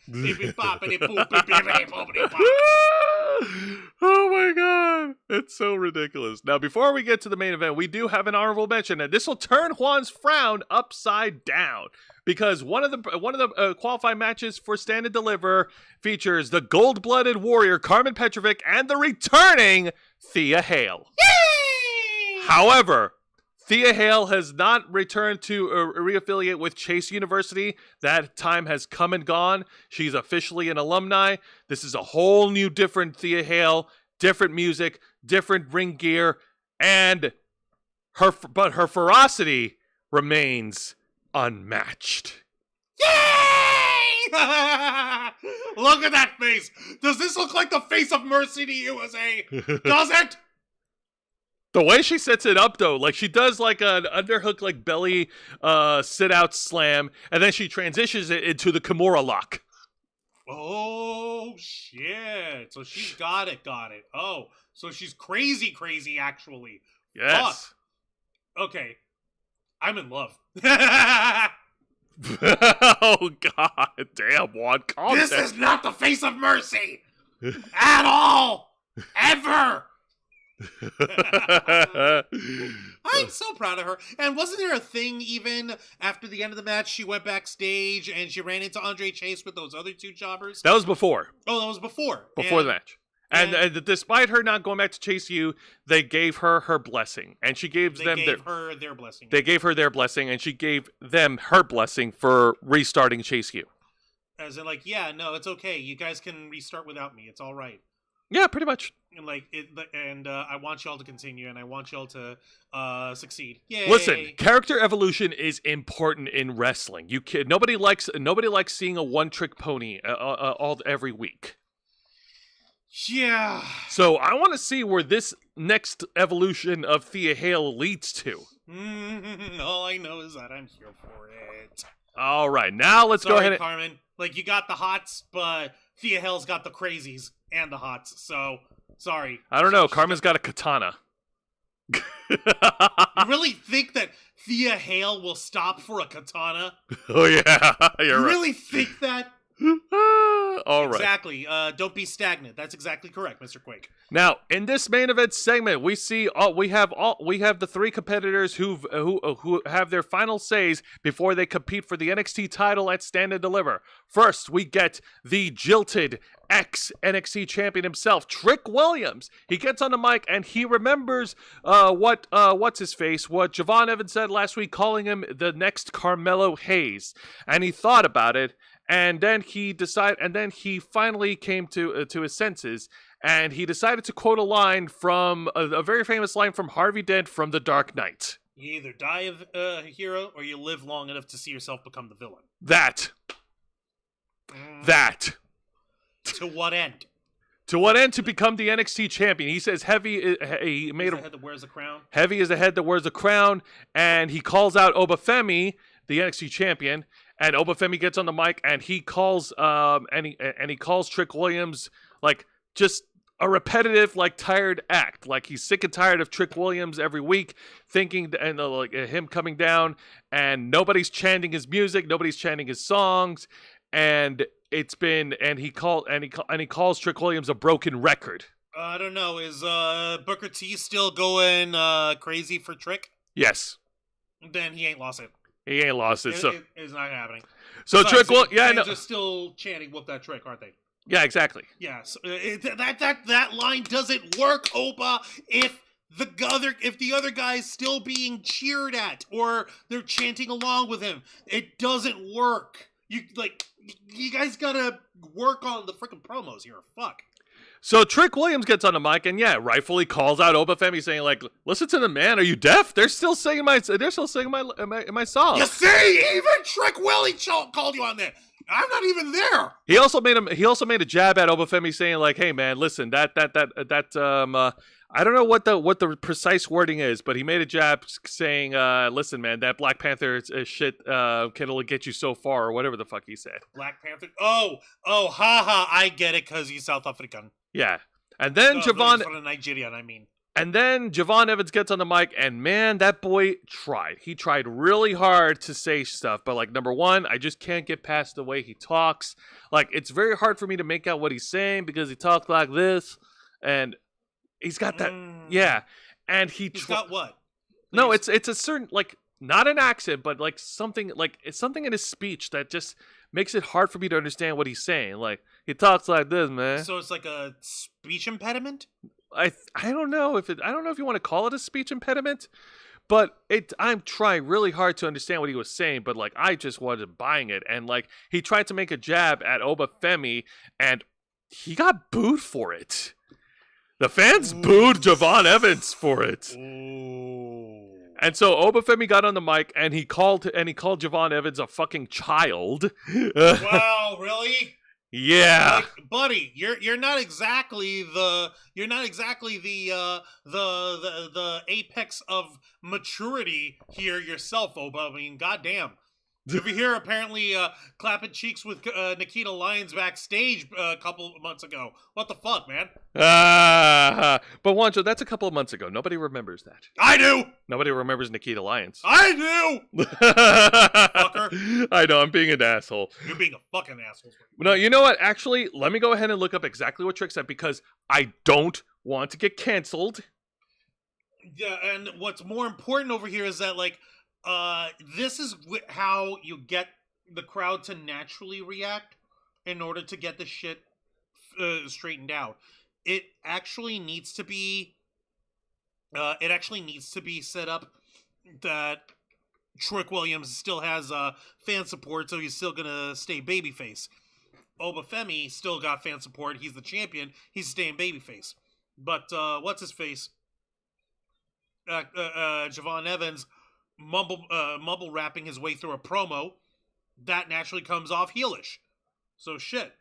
S1: Oh my god, it's so ridiculous. Now, before we get to the main event, we do have an honorable mention, and this will turn Juan's frown upside down because one of the qualifying matches for Stand and Deliver features the gold-blooded warrior Carmen Petrovic and the returning Thea Hale.
S2: Yay!
S1: However, Thea Hale has not returned to reaffiliate with Chase University. That time has come and gone. She's officially an alumni. This is a whole new different Thea Hale, different music, different ring gear, and her ferocity remains unmatched.
S2: Yay! Look at that face. Does this look like the face of Mercy to you, USA? Does it?
S1: The way she sets it up, though, like she does like an underhook, like belly sit-out slam, and then she transitions it into the Kimura lock.
S2: Oh, shit. So she's got it. Oh, so she's crazy, actually.
S1: Yes.
S2: Fuck. Okay. I'm in love.
S1: Oh, God damn, Juan. Calm
S2: This
S1: down.
S2: is not the face of Mercy. At all. Ever. I'm so proud of her. And wasn't there a thing even after the end of the match? She went backstage and she ran into Andre Chase with those other two jobbers.
S1: That was before.
S2: Oh, that was before.
S1: Before the match. And despite her not going back to Chase U, they gave her her blessing, and she gave
S2: They
S1: them
S2: gave her their blessing.
S1: They gave her their blessing, and she gave them her blessing for restarting Chase U.
S2: As in, like, yeah, no, it's okay. You guys can restart without me. It's all right.
S1: Yeah, pretty much.
S2: And like it, and I want y'all to continue, and I want y'all to succeed. Yay!
S1: Listen, character evolution is important in wrestling. Nobody likes seeing a one-trick pony every week.
S2: Yeah.
S1: So I want to see where this next evolution of Thea Hale leads to.
S2: All I know is that I'm here for it.
S1: All right, now let's go ahead.
S2: Carmen. Like, you got the hots, but Thea Hale's got the crazies and the hots. So sorry.
S1: I don't know. Carmen's got a katana.
S2: You really think that Thea Hale will stop for a katana?
S1: Oh yeah, you're
S2: You
S1: right.
S2: really think that?
S1: All right.
S2: Exactly. Don't be stagnant. That's exactly correct, Mr. Quake.
S1: Now, in this main event segment, we have the three competitors who have their final says before they compete for the NXT title at Stand and Deliver. First, we get the jilted ex-NXT champion himself, Trick Williams. He gets on the mic and he remembers what Javon Evans said last week, calling him the next Carmelo Hayes, and he thought about it. And then he finally came to his senses, and he decided to quote a line from a very famous line from Harvey Dent from The Dark Knight.
S2: You either die a hero, or you live long enough to see yourself become the villain.
S1: That.
S2: To what end?
S1: To what end? To become the NXT champion. He says heavy. He made
S2: the head that wears the crown.
S1: Heavy is the head that wears the crown, and he calls out Obafemi, the NXT champion. And Obafemi gets on the mic and he calls he calls Trick Williams like just a repetitive, like tired act. Like he's sick and tired of Trick Williams every week, thinking and like him coming down, and nobody's chanting his music, nobody's chanting his songs, and he calls Trick Williams a broken record.
S2: I don't know. Is Booker T still going crazy for Trick?
S1: Yes.
S2: Then he ain't lost it.
S1: He ain't lost it.
S2: It's not happening.
S1: So Trick,
S2: fans are still chanting "Whoop that Trick," aren't they?
S1: Yeah, exactly.
S2: Yeah, so that line doesn't work, Opa. If the other guy's still being cheered at, or they're chanting along with him, it doesn't work. You guys gotta work on the freaking promos here. Fuck.
S1: So Trick Williams gets on the mic and rightfully calls out Obafemi, saying like, "Listen to the man. Are you deaf? They're still singing my song."
S2: You see, even Trick Willie called you on there. I'm not even there.
S1: He also made a jab at Obafemi, saying like, "Hey man, listen, that I don't know what the precise wording is, but he made a jab saying, listen man, that Black Panther shit can only get you so far," or whatever the fuck he said.
S2: Black Panther. Oh, haha, I get it because he's South African.
S1: Yeah, and then Javon
S2: Nigerian, I mean.
S1: And then Javon Evans gets on the mic, and man, that boy tried. He tried really hard to say stuff, but like, number one, I just can't get past the way he talks. Like, it's very hard for me to make out what he's saying because he talks like this, and he's got that, yeah. And
S2: he's got what?
S1: No, it's a certain, like, not an accent, but like something, like it's something in his speech that just makes it hard for me to understand what he's saying. Like, he talks like this, man.
S2: So it's like a speech impediment?
S1: I don't know if you want to call it a speech impediment, but I'm trying really hard to understand what he was saying, but like I just wasn't buying it. And like he tried to make a jab at Obafemi, and he got booed for it. The fans booed Javon Evans for it. And so Obafemi got on the mic and he called Javon Evans a fucking child.
S2: Wow, really?
S1: Yeah,
S2: like, buddy, you're not exactly the apex of maturity here yourself, Oba. I mean, goddamn. Over here, apparently clapping cheeks with Nikita Lyons backstage a couple of months ago. What the fuck, man?
S1: But Juancho, that's a couple of months ago. Nobody remembers that.
S2: I do.
S1: Nobody remembers Nikita Lyons.
S2: I do. Fucker.
S1: I know, I'm being an asshole.
S2: You're being a fucking asshole.
S1: No, you know what? Actually, let me go ahead and look up exactly what Trick said because I don't want to get canceled.
S2: Yeah, and what's more important over here is that, like, this is how you get the crowd to naturally react in order to get the shit straightened out. It actually needs to be set up that Trick Williams still has fan support, so he's still gonna stay babyface. Obafemi still got fan support. He's the champion. He's staying babyface. But what's his face? Javon Evans mumble rapping his way through a promo that naturally comes off heelish. So shit.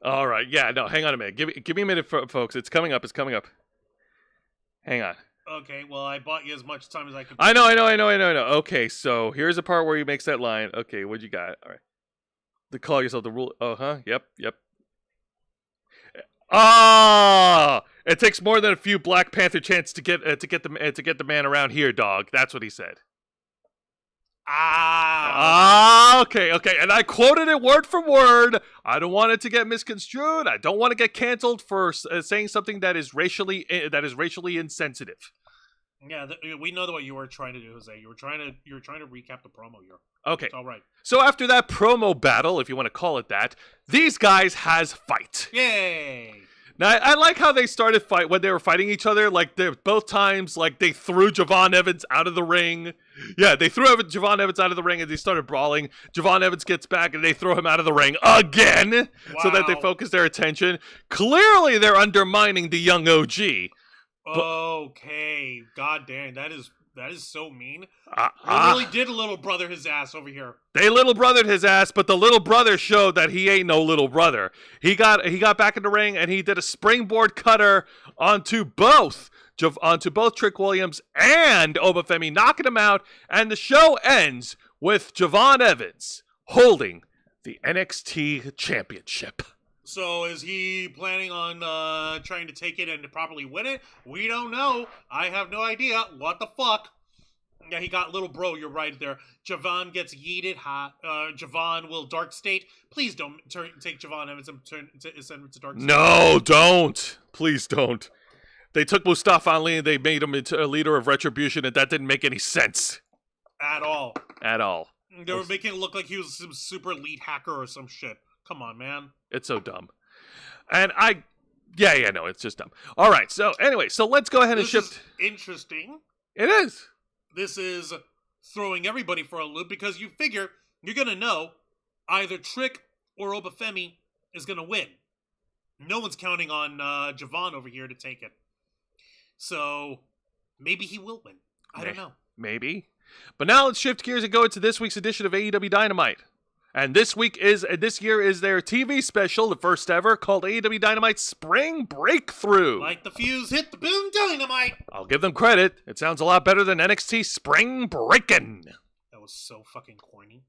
S1: All right, yeah, no, hang on a minute. Give me a minute, folks. It's coming up. Hang on.
S2: Okay, well, I bought you as much time as I could.
S1: I know. Okay, so here's a part where he makes that line. Okay, what you got? All right. To call yourself the rule. Yep. Ah! It takes more than a few Black Panther chants to get the man around here, dog. That's what he said. Okay. And I quoted it word for word. I don't want it to get misconstrued. I don't want to get canceled for saying something that is racially insensitive.
S2: Yeah, we know what you were trying to do, Jose. You were trying to recap the promo here.
S1: Okay.
S2: It's all right.
S1: So after that promo battle, if you want to call it that, these guys has fight.
S2: Yay!
S1: Now, I like how they started fight when they were fighting each other. Like, both times, like, they threw Javon Evans out of the ring. Yeah, they threw Javon Evans out of the ring and they started brawling. Javon Evans gets back and they throw him out of the ring again so that they focus their attention. Clearly, they're undermining the young OG.
S2: Okay, goddamn, that is so mean. They really did little brother his ass over here.
S1: They little brothered his ass, but the little brother showed that he ain't no little brother. He got back in the ring and he did a springboard cutter onto both Trick Williams and Obafemi, knocking him out, and the show ends with Javon Evans holding the NXT Championship.
S2: So is he planning on trying to take it and properly win it? We don't know. I have no idea. What the fuck? Yeah, he got little bro. You're right there. Javon gets yeeted. Javon will dark state. Please don't take Javon Evans and send him to dark state.
S1: No, don't. Please don't. They took Mustafa Ali and they made him into a leader of Retribution, and that didn't make any sense.
S2: At all. They were making it look like he was some super elite hacker or some shit. Come on, man.
S1: It's so dumb. And no, it's just dumb. All right, so anyway, let's go ahead and shift.
S2: This is interesting.
S1: It is.
S2: This is throwing everybody for a loop because you figure you're going to know either Trick or Obafemi is going to win. No one's counting on Javon over here to take it. So maybe he will win. I don't know.
S1: Maybe. But now let's shift gears and go into this week's edition of AEW Dynamite. And this year is their TV special, the first ever, called AEW Dynamite Spring Breakthrough.
S2: Like the fuse hit the boom dynamite.
S1: I'll give them credit. It sounds a lot better than NXT Spring Breakin'.
S2: That was so fucking corny.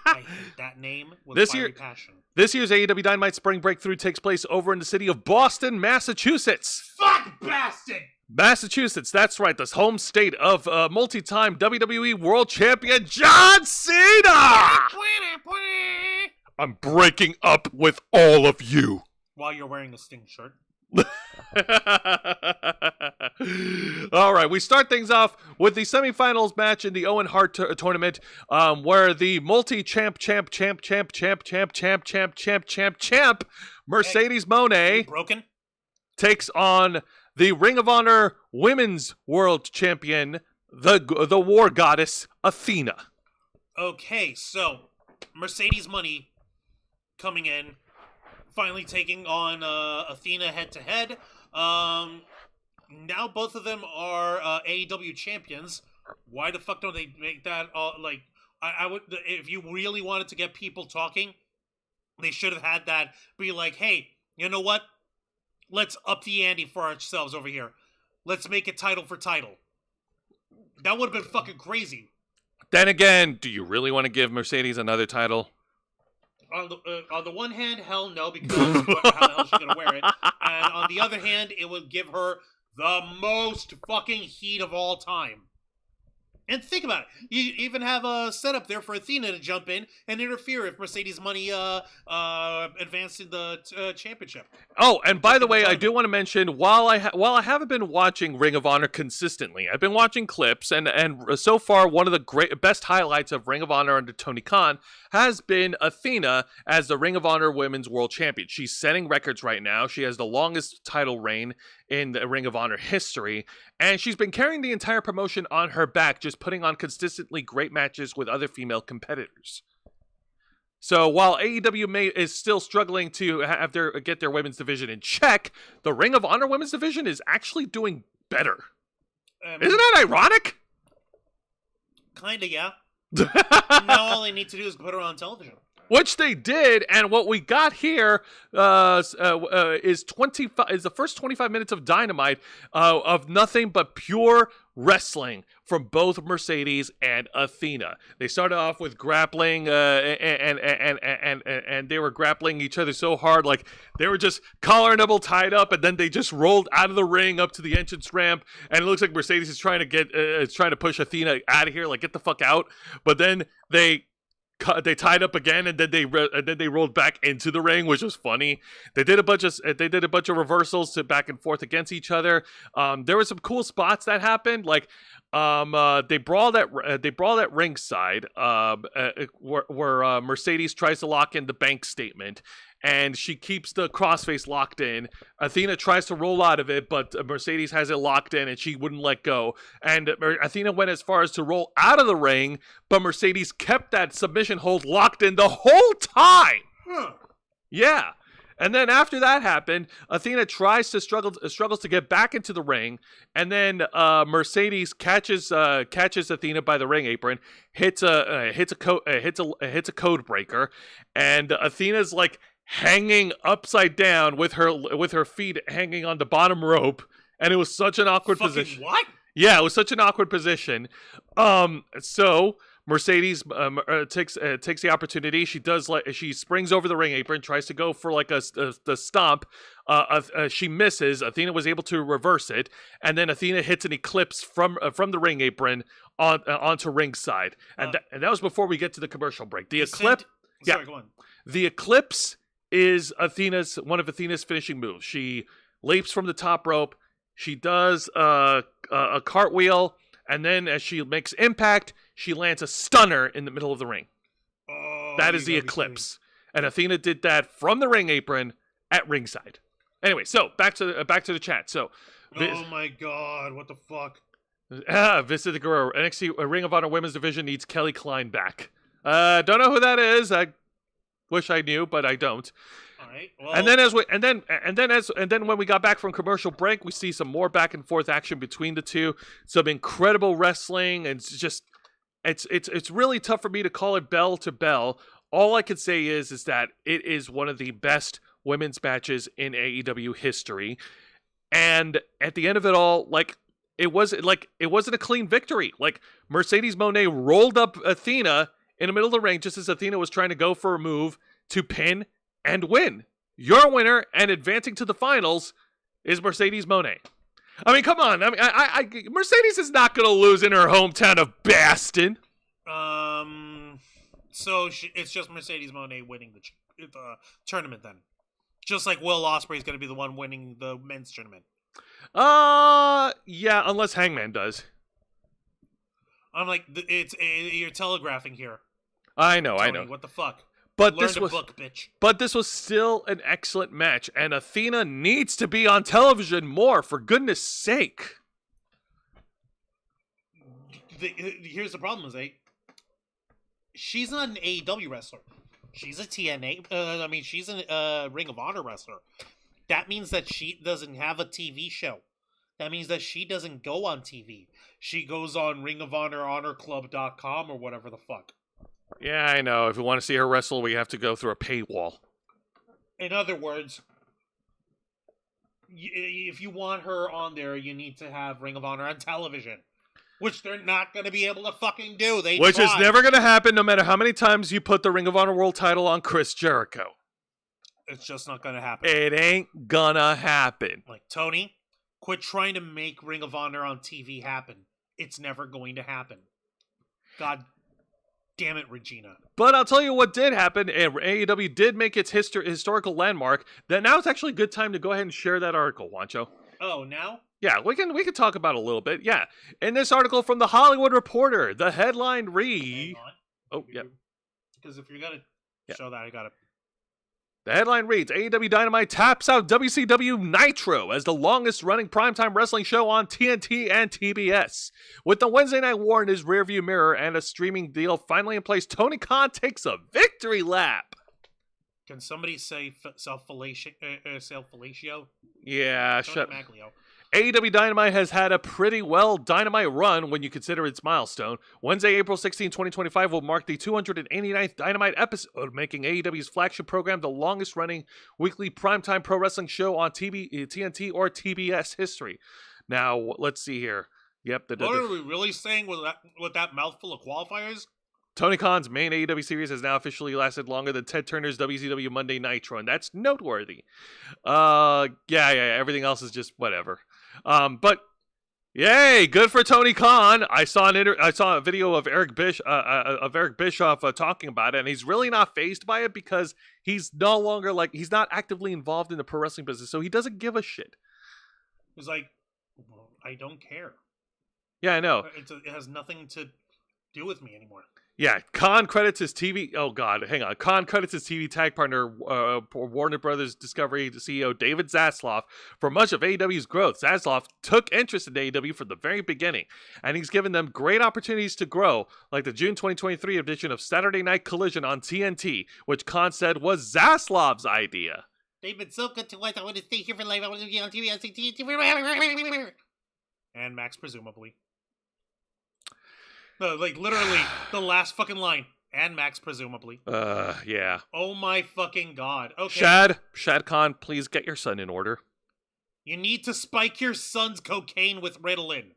S2: I hate that name with fiery passion.
S1: This year's AEW Dynamite Spring Breakthrough takes place over in the city of Boston, Massachusetts.
S2: Fuck Boston!
S1: Massachusetts, that's right, the home state of multi-time WWE World Champion John Cena! I'm breaking up with all of you.
S2: While you're wearing a Sting shirt.
S1: All right, we start things off with the semifinals match in the Owen Hart tournament, where the multi-champ Mercedes Moné
S2: broken
S1: takes on the Ring of Honor Women's World Champion, the War Goddess Athena. Okay,
S2: so Mercedes Money coming in, finally taking on Athena head-to-head. Now both of them are AEW champions. Why the fuck don't they make that I would, if you really wanted to get people talking, they should have had that be like, hey, you know what? Let's up the ante for ourselves over here. Let's make it title for title. That would have been fucking crazy.
S1: Then again, do you really want to give Mercedes another title?
S2: On the one hand, hell no, because how the hell is she going to wear it? And on the other hand, it would give her the most fucking heat of all time. And think about it. You even have a setup there for Athena to jump in and interfere if Mercedes Money advanced in the championship.
S1: Oh, and by the way, I do want to mention, while I haven't been watching Ring of Honor consistently, I've been watching clips, and so far one of the best highlights of Ring of Honor under Tony Khan has been Athena as the Ring of Honor Women's World Champion. She's setting records right now. She has the longest title reign in the Ring of Honor history, and she's been carrying the entire promotion on her back, just putting on consistently great matches with other female competitors. So while AEW is still struggling to get their women's division in check, the Ring of Honor women's division is actually doing better. Isn't that ironic?
S2: Kinda, yeah. Now all they need to do is put her on television.
S1: Which they did, and what we got here is the first 25 minutes of Dynamite of nothing but pure wrestling from both Mercedes and Athena. They started off with grappling, and they were grappling each other so hard, like they were just collar and double tied up, and then they just rolled out of the ring up to the entrance ramp, and it looks like Mercedes is trying to push Athena out of here, like get the fuck out, but then they tied up again, and then they rolled back into the ring, which was funny. They did a bunch of reversals to back and forth against each other. There were some cool spots that happened, like they brawled at ringside, where Mercedes tries to lock in the bank statement, and she keeps the crossface locked in. Athena tries to roll out of it, but Mercedes has it locked in, and she wouldn't let go. And Athena went as far as to roll out of the ring, but Mercedes kept that submission hold locked in the whole time. Yeah. And then after that happened, Athena struggles to get back into the ring, and then Mercedes catches Athena by the ring apron, hits a code breaker, and Athena's like hanging upside down with her feet hanging on the bottom rope, and it was such an awkward position.
S2: What?
S1: Yeah, it was such an awkward position. So Mercedes takes the opportunity. She springs over the ring apron, tries to go for like the stomp. She misses. Athena was able to reverse it, and then Athena hits an eclipse from the ring apron onto ringside, and that was before we get to the commercial break. The eclipse.
S2: Sorry, go on.
S1: The eclipse is one of Athena's finishing moves. She leaps from the top rope. She does a cartwheel, and then as she makes impact, she lands a stunner in the middle of the ring.
S2: Oh,
S1: that is the eclipse. And Athena did that from the ring apron at ringside. Anyway, so back to the chat. So,
S2: oh my God, what the fuck?
S1: Visit the Guerrero. NXT Ring of Honor Women's Division needs Kelly Klein back. Don't know who that is. I wish I knew, but I don't.
S2: All right. Well,
S1: and then when we got back from commercial break, we see some more back and forth action between the two. Some incredible wrestling, and it's really tough for me to call it bell to bell. All I can say is that it is one of the best women's matches in AEW history. And at the end of it all, like, it wasn't a clean victory. Like, Mercedes Moné rolled up Athena in the middle of the ring just as Athena was trying to go for a move to pin and win. Your winner and advancing to the finals is Mercedes Moné. I mean, come on. I mean, Mercedes is not going to lose in her hometown of Baston.
S2: So it's just Mercedes Moné winning the tournament then. Just like Will Ospreay is going to be the one winning the men's tournament.
S1: Yeah, unless Hangman does.
S2: I'm like, you're telegraphing here.
S1: I know,
S2: Tony,
S1: I know.
S2: What the fuck?
S1: But
S2: Learn to book, bitch.
S1: But this was still an excellent match, and Athena needs to be on television more, for goodness sake.
S2: Here's the problem, Jose. She's not an AEW wrestler. She's a TNA. She's a Ring of Honor wrestler. That means that she doesn't have a TV show. That means that she doesn't go on TV. She goes on Ring of Honor, HonorClub.com, or whatever the fuck.
S1: Yeah, I know. If we want to see her wrestle, we have to go through a paywall.
S2: In other words, if you want her on there, you need to have Ring of Honor on television. Which they're not going to be able to fucking do.
S1: Which is never going to happen no matter how many times you put the Ring of Honor World title on Chris Jericho.
S2: It's just not going to happen.
S1: It ain't gonna happen.
S2: Like, Tony, quit trying to make Ring of Honor on TV happen. It's never going to happen. God damn it, Regina.
S1: But I'll tell you what did happen. AEW did make its historical landmark. That now it's actually a good time to go ahead and share that article, Juancho.
S2: Oh, now?
S1: Yeah, we can talk about it a little bit. Yeah. In this article from The Hollywood Reporter, the headline reads... Oh, yeah.
S2: Because if you're going to show that, I got to...
S1: The headline reads, AEW Dynamite taps out WCW Nitro as the longest-running primetime wrestling show on TNT and TBS. With the Wednesday Night War in his rearview mirror and a streaming deal finally in place, Tony Khan takes a victory lap.
S2: Can somebody say self-fellatio?
S1: Yeah,
S2: Tony
S1: shut
S2: Maglio.
S1: AEW Dynamite has had a pretty well Dynamite run when you consider its milestone. Wednesday, April 16, 2025 will mark the 289th Dynamite episode, making AEW's flagship program the longest-running weekly primetime pro wrestling show on TNT or TBS history. Now, let's see here. Yep.
S2: What are we really saying with that mouthful of qualifiers?
S1: Tony Khan's main AEW series has now officially lasted longer than Ted Turner's WCW Monday Nitro, and that's noteworthy. Everything else is just whatever. But yay, good for Tony Khan. I saw a video of Eric Bischoff talking about it, and he's really not fazed by it because he's no longer he's not actively involved in the pro wrestling business, so he doesn't give a shit.
S2: He's like, well, I don't care.
S1: Yeah, I know.
S2: It has nothing to do with me anymore.
S1: Yeah, Khan credits his TV... Oh, God, hang on. Khan credits his TV tag partner, Warner Brothers Discovery CEO David Zaslav, for much of AEW's growth. Zaslav took interest in AEW from the very beginning, and he's given them great opportunities to grow, like the June 2023 edition of Saturday Night Collision on TNT, which Khan said was Zaslav's idea.
S2: They've been so good to us. I want to stay here for life. I want to be on TV. TNT. And Max, presumably. No, literally, the last fucking line. And Max, presumably.
S1: Yeah.
S2: Oh my fucking god. Okay.
S1: Shad Khan, please get your son in order.
S2: You need to spike your son's cocaine with Ritalin.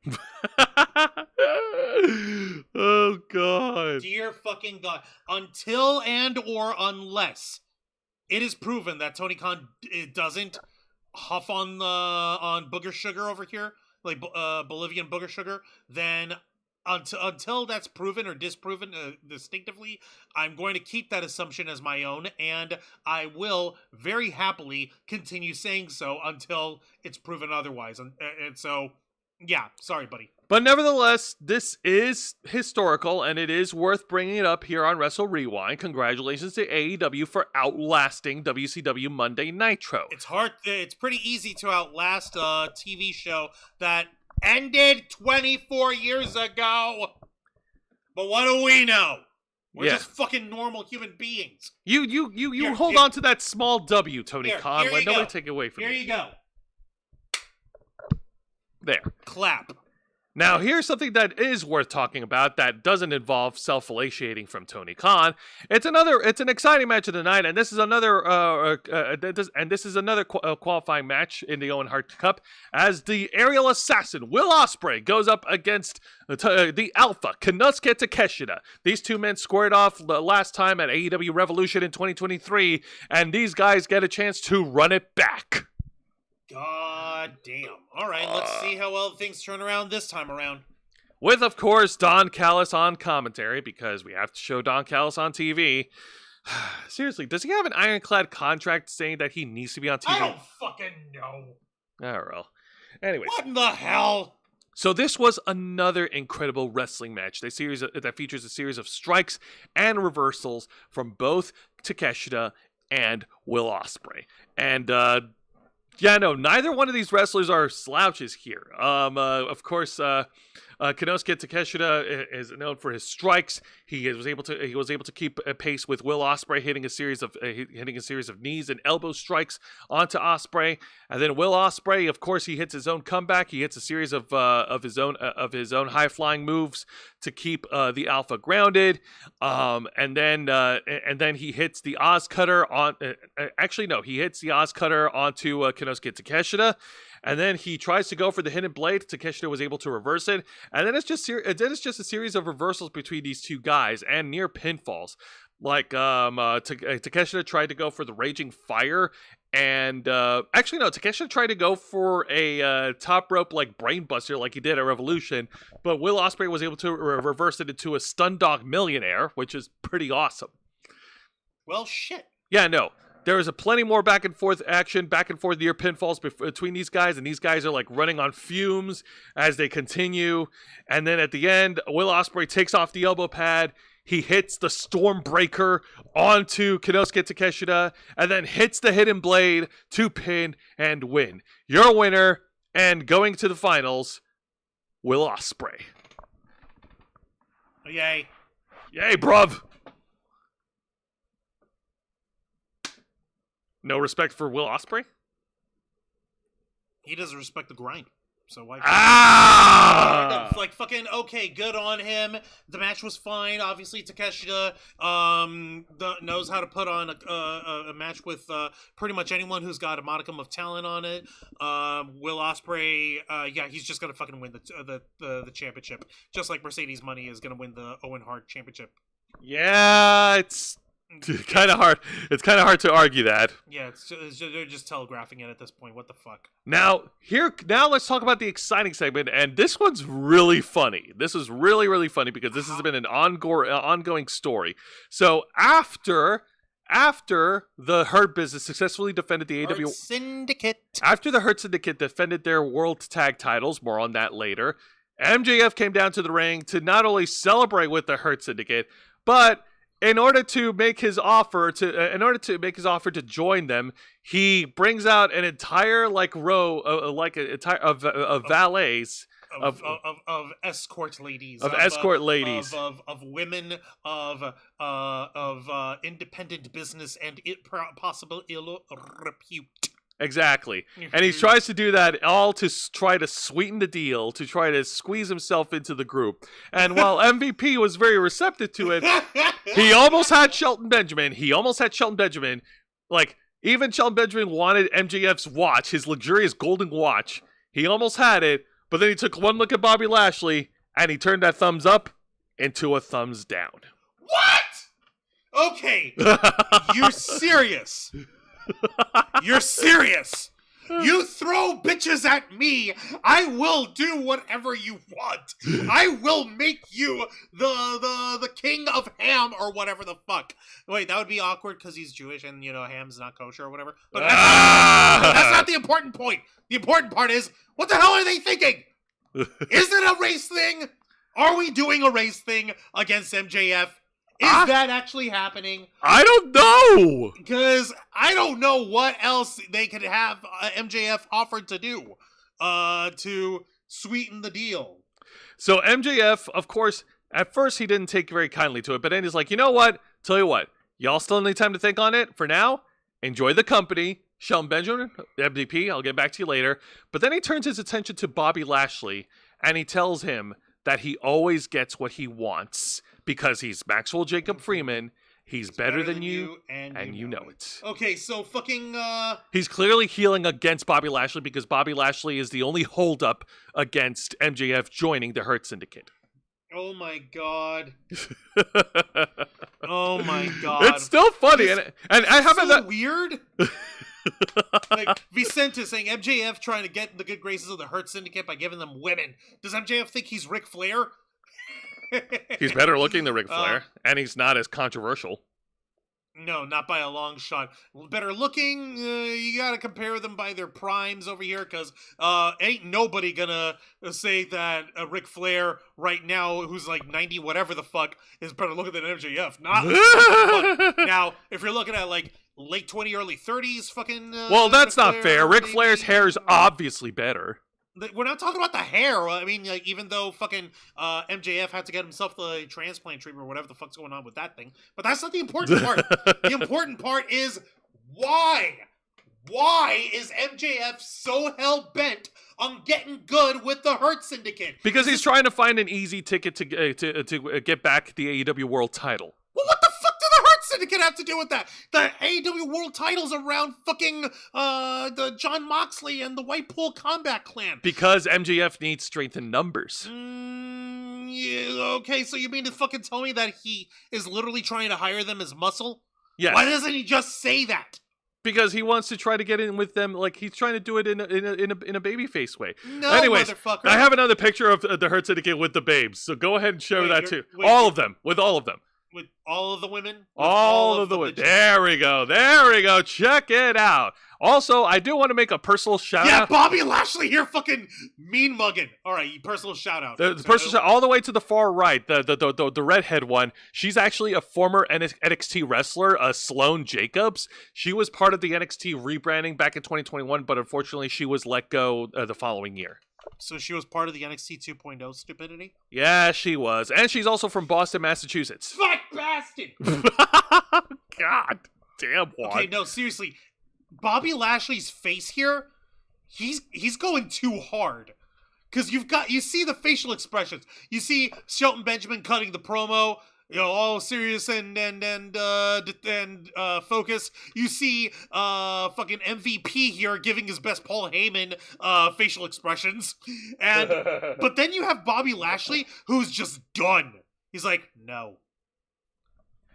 S1: Oh, God.
S2: Dear fucking god. Until and or unless it is proven that Tony Khan doesn't huff on booger sugar over here, like Bolivian booger sugar, then... Until that's proven or disproven distinctively, I'm going to keep that assumption as my own, and I will very happily continue saying so until it's proven otherwise. And so, yeah, sorry, buddy.
S1: But nevertheless, this is historical, and it is worth bringing it up here on Wrestle Rewind. Congratulations to AEW for outlasting WCW Monday Nitro.
S2: It's pretty easy to outlast a TV show that ended 24 years ago. But what do we know? We're just fucking normal human beings.
S1: You hold on to that small W, Tony Khan. Let nobody take it away from you.
S2: Here you go.
S1: There.
S2: Clap.
S1: Now, here's something that is worth talking about that doesn't involve self-fellatinating from Tony Khan. It's an exciting match of the night, and this is another qualifying match in the Owen Hart Cup as the aerial assassin Will Ospreay goes up against the Alpha Konosuke Takeshita. These two men squared off last time at AEW Revolution in 2023, and these guys get a chance to run it back.
S2: God damn. All right, let's see how well things turn around this time around.
S1: With, of course, Don Callis on commentary, because we have to show Don Callis on TV. Seriously, does he have an ironclad contract saying that he needs to be on TV?
S2: I don't fucking know.
S1: Oh, well. Anyways.
S2: What in the hell?
S1: So this was another incredible wrestling match. That features a series of strikes and reversals from both Takeshita and Will Ospreay. And, yeah, no, neither one of these wrestlers are slouches here. Of course, Konosuke Takeshita is known for his strikes. He was able to keep a pace with Will Ospreay, hitting a series of knees and elbow strikes onto Ospreay, and then Will Ospreay, of course, he hits his own comeback. He hits a series of his own high flying moves to keep the Alpha grounded, and then he hits the Oz Cutter on. He hits the Oz Cutter onto Konosuke Takeshita. And then he tries to go for the hidden blade. Takeshita was able to reverse it. And then it's just a series of reversals between these two guys and near pinfalls. Like Takeshita tried to go for the Raging Fire. And Takeshita tried to go for a top rope like brainbuster like he did at Revolution. But Will Ospreay was able to reverse it into a Stun Dog Millionaire, which is pretty awesome.
S2: Well, shit.
S1: Yeah, no. There is a plenty more back and forth action, back and forth near pinfalls between these guys, and these guys are like running on fumes as they continue. And then at the end, Will Ospreay takes off the elbow pad. He hits the Stormbreaker onto Konosuke Takeshita, and then hits the hidden blade to pin and win. Your winner, and going to the finals, Will Ospreay.
S2: Yay.
S1: Yay, bruv. No respect for Will Ospreay?
S2: He doesn't respect the grind. So why?
S1: Like
S2: fucking okay, good on him. The match was fine. Obviously, Takeshita knows how to put on a match with pretty much anyone who's got a modicum of talent on it. Will Ospreay, he's just gonna fucking win the championship, just like Mercedes Money is gonna win the Owen Hart Championship.
S1: Yeah, it's kind of hard. It's kind of hard to argue that.
S2: Yeah, they're just telegraphing it at this point. What the fuck?
S1: Now let's talk about the exciting segment, and this one's really funny. This is really, really funny because this has been an ongoing story. So after the Hurt Business successfully defended the AEW
S2: Syndicate,
S1: after the Hurt Syndicate defended their World Tag Titles, more on that later, MJF came down to the ring to not only celebrate with the Hurt Syndicate, but in order to make his offer to join them, he brings out an entire row of valets
S2: of escort ladies, of women of independent business and possible ill repute.
S1: Exactly. And he tries to do that all to try to sweeten the deal, to try to squeeze himself into the group. And while MVP was very receptive to it, he almost had Shelton Benjamin. Like, even Shelton Benjamin wanted MJF's watch, his luxurious golden watch. He almost had it, but then he took one look at Bobby Lashley, and he turned that thumbs up into a thumbs down.
S2: What? Okay. You're serious. You're serious. You throw bitches at me, I will do whatever you want. I will make you the king of ham or whatever the fuck. Wait, that would be awkward because he's Jewish and, ham's not kosher or whatever. But that's not the important point. The important part is, what the hell are they thinking? Is it a race thing? Are we doing a race thing against MJF? Is that actually happening?
S1: I don't know.
S2: Because I don't know what else they could have MJF offered to do to sweeten the deal.
S1: So MJF, of course, at first he didn't take very kindly to it, but then he's like, you know what? Tell you what, y'all still need time to think on it. For now, enjoy the company. Shelton Benjamin, MVP, I'll get back to you later. But then he turns his attention to Bobby Lashley, and he tells him that he always gets what he wants because he's Maxwell Jacob Freeman. He's better than you, and you know it.
S2: Okay, so fucking,
S1: He's clearly healing against Bobby Lashley because Bobby Lashley is the only holdup against MJF joining the Hurt Syndicate.
S2: Oh my god. Oh my god.
S1: It's still funny, and I haven't.
S2: So weird. Like Vicente saying MJF trying to get in the good graces of the Hurt Syndicate by giving them women. Does MJF think he's Ric Flair?
S1: He's better looking than Ric Flair, and he's not as controversial.
S2: No, not by a long shot. Better looking, you gotta compare them by their primes over here, because ain't nobody gonna say that Ric Flair right now, who's like 90 whatever the fuck, is better looking than MJF. Not now, if you're looking at like late 20, early 30s fucking...
S1: well, that's not fair. Ric Flair's hair is obviously better.
S2: We're not talking about the hair. I mean, like, even though fucking MJF had to get himself the transplant treatment or whatever the fuck's going on with that thing. But that's not the important part. The important part is why? Why is MJF so hell-bent on getting good with the Hurt Syndicate?
S1: Because he's trying to find an easy ticket to get back the AEW World title.
S2: Well, what the fuck did the Hurt Syndicate have to do with that? The AEW World title's around fucking the John Moxley and the Whitepool Combat Clan.
S1: Because MJF needs strength in numbers.
S2: Yeah, okay, so you mean to fucking tell me that he is literally trying to hire them as muscle?
S1: Yes.
S2: Why doesn't he just say that?
S1: Because he wants to try to get in with them, like he's trying to do it in a babyface way.
S2: No,
S1: anyways,
S2: motherfucker.
S1: I have another picture of the Hurt Syndicate with the babes, so go ahead and show that too. All of them, with all of them.
S2: With all of the women?
S1: All of the women. There we go. There we go. Check it out. Also, I do want to make a personal shout out.
S2: Yeah, Bobby Lashley here fucking mean mugging. All right, personal shout out.
S1: The personal shout all the way to the far right, the redhead one. She's actually a former NXT wrestler, Sloane Jacobs. She was part of the NXT rebranding back in 2021, but unfortunately she was let go the following year.
S2: So she was part of the NXT 2.0 stupidity?
S1: Yeah, she was. And she's also from Boston, Massachusetts.
S2: Fuck bastard!
S1: God damn, Juan.
S2: Okay, no, seriously. Bobby Lashley's face here, he's going too hard. Because you see the facial expressions. You see Shelton Benjamin cutting the promo, you know, all serious and focus. You see fucking MVP here giving his best Paul Heyman facial expressions. And but then you have Bobby Lashley who's just done. He's like, no.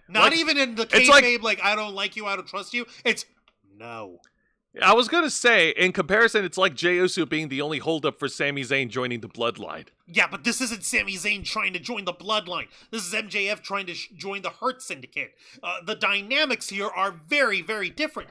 S2: Not like, even in the kayfabe, like I don't like you, I don't trust you. It's no.
S1: I was going to say, in comparison, it's like Jey Uso being the only holdup for Sami Zayn joining the Bloodline.
S2: Yeah, but this isn't Sami Zayn trying to join the Bloodline. This is MJF trying to join the Hurt Syndicate. The dynamics here are very, very different.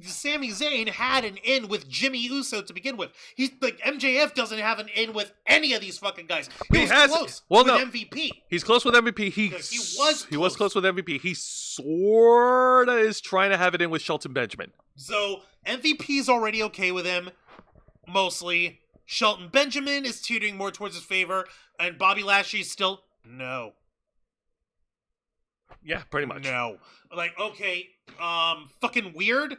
S2: Sami Zayn had an in with Jimmy Uso to begin with. He's like MJF doesn't have an in with any of these fucking guys. He was close with MVP.
S1: He's close with MVP. He was close with MVP. He sorta is trying to have it in with Shelton Benjamin.
S2: So MVP's already okay with him, mostly. Shelton Benjamin is teetering more towards his favor, and Bobby Lashley's still no.
S1: Yeah, pretty much.
S2: No. Like, okay, fucking weird.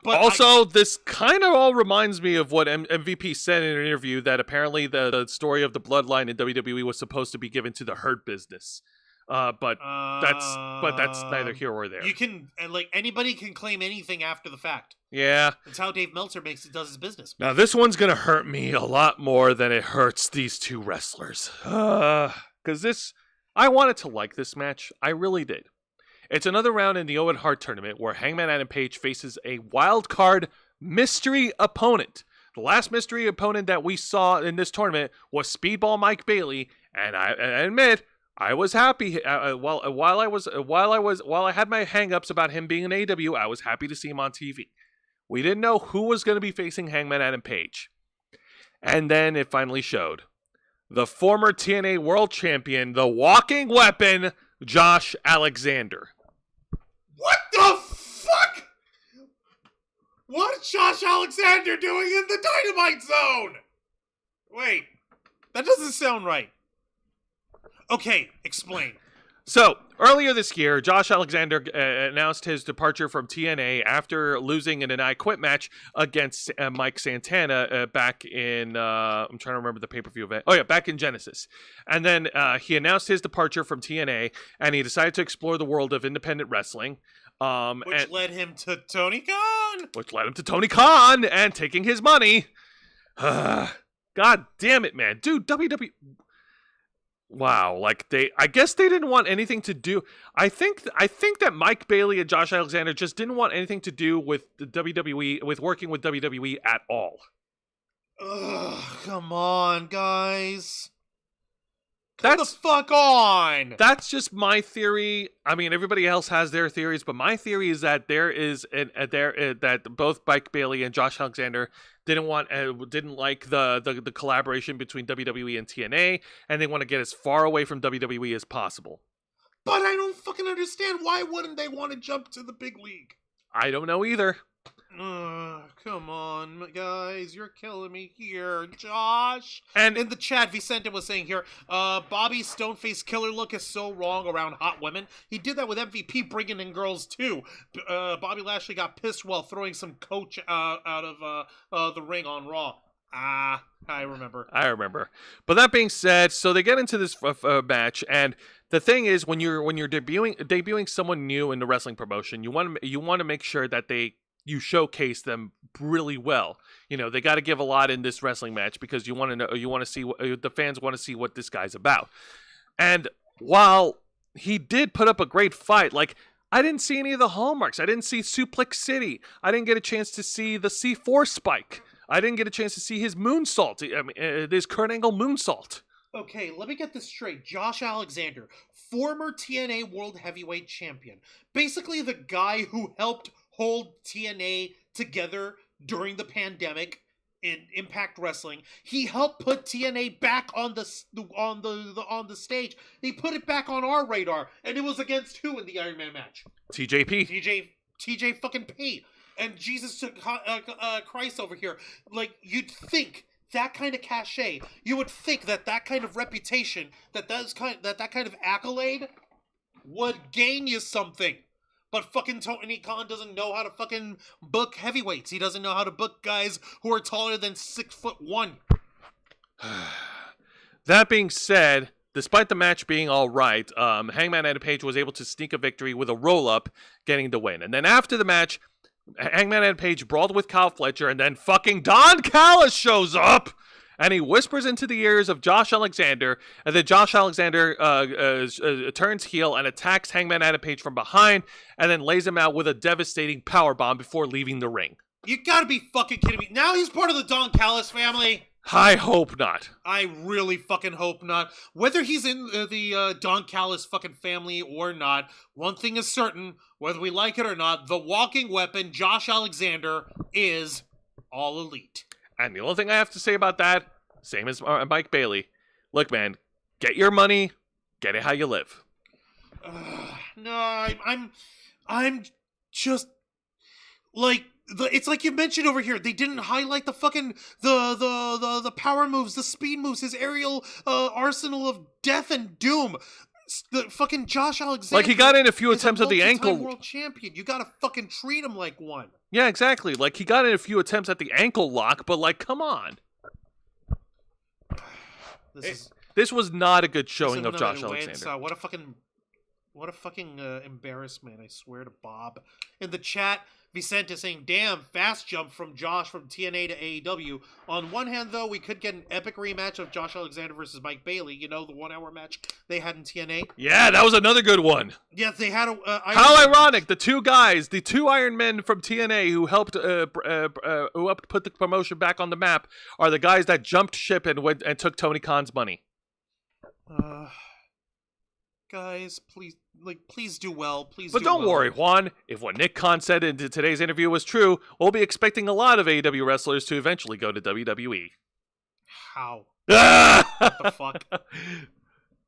S2: But
S1: also, this kind of all reminds me of what MVP said in an interview, that apparently the story of the Bloodline in WWE was supposed to be given to the Hurt Business. But that's neither here or there.
S2: You can, like, anybody can claim anything after the fact.
S1: Yeah.
S2: That's how Dave Meltzer does his business.
S1: Now, this one's going to hurt me a lot more than it hurts these two wrestlers. Because I wanted to like this match. I really did. It's another round in the Owen Hart tournament where Hangman Adam Page faces a wild card mystery opponent. The last mystery opponent that we saw in this tournament was Speedball Mike Bailey, and I admit I was happy. While I had my hang-ups about him being an AEW, I was happy to see him on TV. We didn't know who was going to be facing Hangman Adam Page, and then it finally showed. The former TNA World Champion, the Walking Weapon, Josh Alexander.
S2: What the fuck? What is Josh Alexander doing in the Dynamite Zone? Wait, that doesn't sound right. Okay, explain.
S1: So, earlier this year, Josh Alexander announced his departure from TNA after losing an I Quit match against Mike Santana back in, I'm trying to remember the pay-per-view event. Oh, yeah, back in Genesis. And then he announced his departure from TNA, and he decided to explore the world of independent wrestling.
S2: Which led him to Tony Khan.
S1: Which led him to Tony Khan and taking his money. God damn it, man. Dude, WWE... Wow, like I guess they didn't want anything to do. I think that Mike Bailey and Josh Alexander just didn't want anything to do with the WWE, with working with WWE at all.
S2: Ugh, come on, guys. Come the fuck on.
S1: That's just my theory. I mean, everybody else has their theories, but my theory is that that both Mike Bailey and Josh Alexander didn't like the collaboration between WWE and TNA, and they want to get as far away from WWE as possible.
S2: But I don't fucking understand. Why wouldn't they want to jump to the big league?
S1: I don't know either.
S2: Come on, guys. You're killing me here, Josh.
S1: And
S2: in the chat, Vicente was saying here, Bobby's stone-faced killer look is so wrong around hot women. He did that with MVP bringing in girls, too. Bobby Lashley got pissed while throwing some coach out of the ring on Raw. I remember. But that being said, so they get into this match, and the thing is, when you're debuting someone new in the wrestling promotion, you want to make sure that you showcase them really well. You know, they got to give a lot in this wrestling match because the fans want to see what this guy's about. And while he did put up a great fight, like, I didn't see any of the hallmarks. I didn't see Suplex City. I didn't get a chance to see the C4 spike. I didn't get a chance to see his moonsault. I mean, this Kurt Angle moonsault. Okay, let me get this straight. Josh Alexander, former TNA World Heavyweight Champion. Basically the guy who helped hold TNA together during the pandemic in Impact Wrestling. He helped put TNA back on the stage. He put it back on our radar, and it was against who in the Iron Man match?
S1: TJP.
S2: TJ fucking P. And Jesus Christ over here. Like, you'd think that kind of cachet, you would think that kind of reputation, that kind of accolade would gain you something. But fucking Tony Khan doesn't know how to fucking book heavyweights. He doesn't know how to book guys who are taller than 6'1".
S1: That being said, despite the match being all right, Hangman Adam Page was able to sneak a victory with a roll-up, getting the win. And then after the match, Hangman Adam Page brawled with Kyle Fletcher, and then fucking Don Callis shows up! And he whispers into the ears of Josh Alexander, and then Josh Alexander turns heel and attacks Hangman Adam Page from behind, and then lays him out with a devastating powerbomb before leaving the ring.
S2: You gotta be fucking kidding me. Now he's part of the Don Callis family?
S1: I hope not.
S2: I really fucking hope not. Whether he's in the Don Callis fucking family or not, one thing is certain, whether we like it or not, the walking weapon, Josh Alexander, is all elite.
S1: And the only thing I have to say about that, same as Mike Bailey, look, man, get your money, get it how you live.
S2: No, I'm just like it's like you mentioned over here. They didn't highlight the fucking the power moves, the speed moves, his aerial arsenal of death and doom. The fucking Josh Alexander,
S1: like, he got in a few attempts at the ankle.
S2: World champion, you gotta fucking treat him like one.
S1: Yeah, exactly. Like, he got in a few attempts at the ankle lock, but like, come on. This was not a good showing of Josh Alexander.
S2: What a fucking embarrassment! I swear to Bob. In the chat, Vicente saying, "Damn, fast jump from Josh from TNA to AEW." On one hand, though, we could get an epic rematch of Josh Alexander versus Mike Bailey. You know, the 1-hour match they had in TNA.
S1: Yeah, that was another good one.
S2: Yes, they had a.
S1: How ironic! The two Iron Men from TNA who helped put the promotion back on the map are the guys that jumped ship and took Tony Khan's money.
S2: Guys, please do well. Please.
S1: But don't worry, Juan. If what Nick Khan said in today's interview was true, we'll be expecting a lot of AEW wrestlers to eventually go to WWE.
S2: How? What the fuck?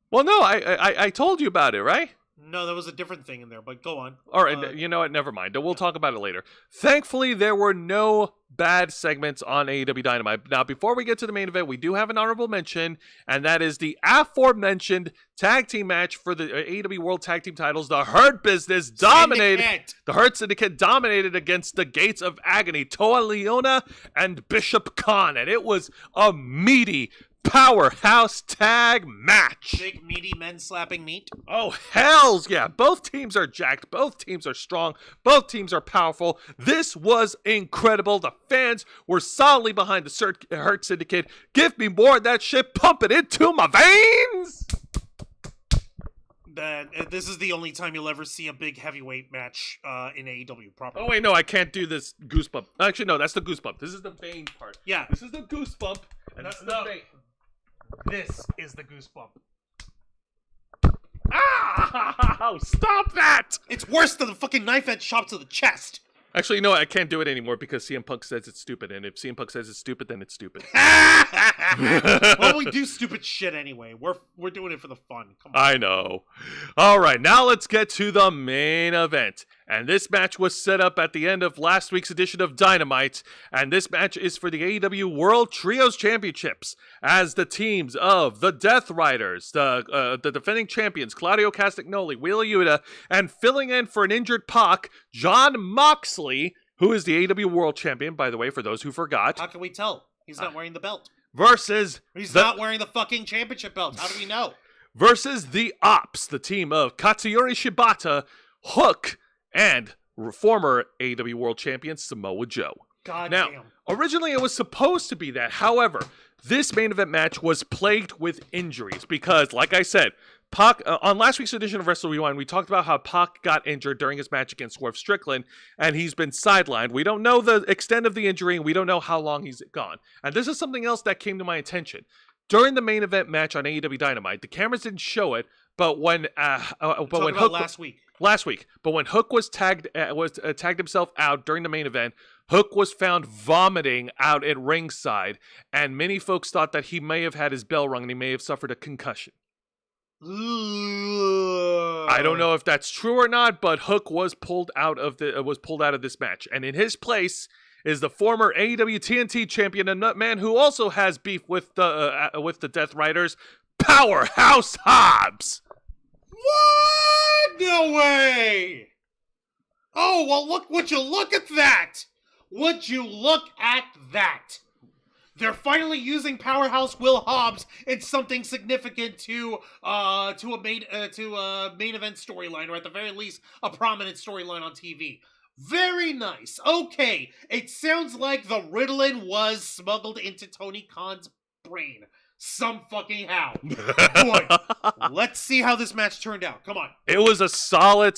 S1: Well, no, I told you about it, right?
S2: No, there was a different thing in there, but go on.
S1: All right, you know what? Never mind. We'll talk about it later. Thankfully, there were no bad segments on AEW Dynamite. Now, before we get to the main event, we do have an honorable mention, and that is the aforementioned tag team match for the AEW World Tag Team titles. The Hurt Business dominated. The Hurt Syndicate dominated against the Gates of Agony, Toa Leona and Bishop Khan, and it was a meaty powerhouse tag match.
S2: Big meaty men slapping meat.
S1: Oh, hells yeah. Both teams are jacked. Both teams are strong. Both teams are powerful. This was incredible. The fans were solidly behind the Hurt Syndicate. Give me more of that shit. Pump it into my veins.
S2: This is the only time you'll ever see a big heavyweight match in AEW properly.
S1: Oh, wait, no, I can't do this goosebump. Actually, no, that's the goosebump. This is the vein part.
S2: Yeah.
S1: This is the goosebump. And that's the vein.
S2: This is the goosebump.
S1: Ah! Stop that!
S2: It's worse than the fucking knife edge shot to the chest.
S1: Actually, you know what? I can't do it anymore because CM Punk says it's stupid, and if CM Punk says it's stupid, then it's stupid.
S2: Well, we do stupid shit anyway. We're doing it for the fun. Come on.
S1: I know. All right, now let's get to the main event. And this match was set up at the end of last week's edition of Dynamite, and this match is for the AEW World Trios Championships, as the teams of the Death Riders, the defending champions Claudio Castagnoli, Wheeler Yuta, and filling in for an injured Pac, Jon Moxley, who is the AEW World Champion, by the way, for those who forgot.
S2: How can we tell? He's not wearing the belt.
S1: Versus...
S2: He's not wearing the fucking championship belt. How do we know?
S1: Versus the Ops, the team of Katsuyori Shibata, Hook, and former AEW World Champion Samoa Joe.
S2: God
S1: now,
S2: damn.
S1: Originally it was supposed to be that. However, this main event match was plagued with injuries because, like I said, Pac, on last week's edition of Wrestle Wrewind, we talked about how Pac got injured during his match against Swerve Strickland, and he's been sidelined. We don't know the extent of the injury, and we don't know how long he's gone. And this is something else that came to my attention. During the main event match on AEW Dynamite, the cameras didn't show it, but when Hook last week, but when Hook was tagged himself out during the main event, Hook was found vomiting out at ringside, and many folks thought that he may have had his bell rung and he may have suffered a concussion. I don't know if that's true or not, but Hook was pulled out of this match, and in his place is the former AEW TNT champion, a man who also has beef with the Death Riders, Powerhouse Hobbs.
S2: What? No way! Oh, well, would you look at that? Would you look at that? They're finally using Powerhouse Will Hobbs in something significant to a main event storyline, or at the very least, a prominent storyline on TV. Very nice. Okay, it sounds like the Ritalin was smuggled into Tony Khan's brain. Some fucking how. Boy, let's see how this match turned out. Come on.
S1: It was a solid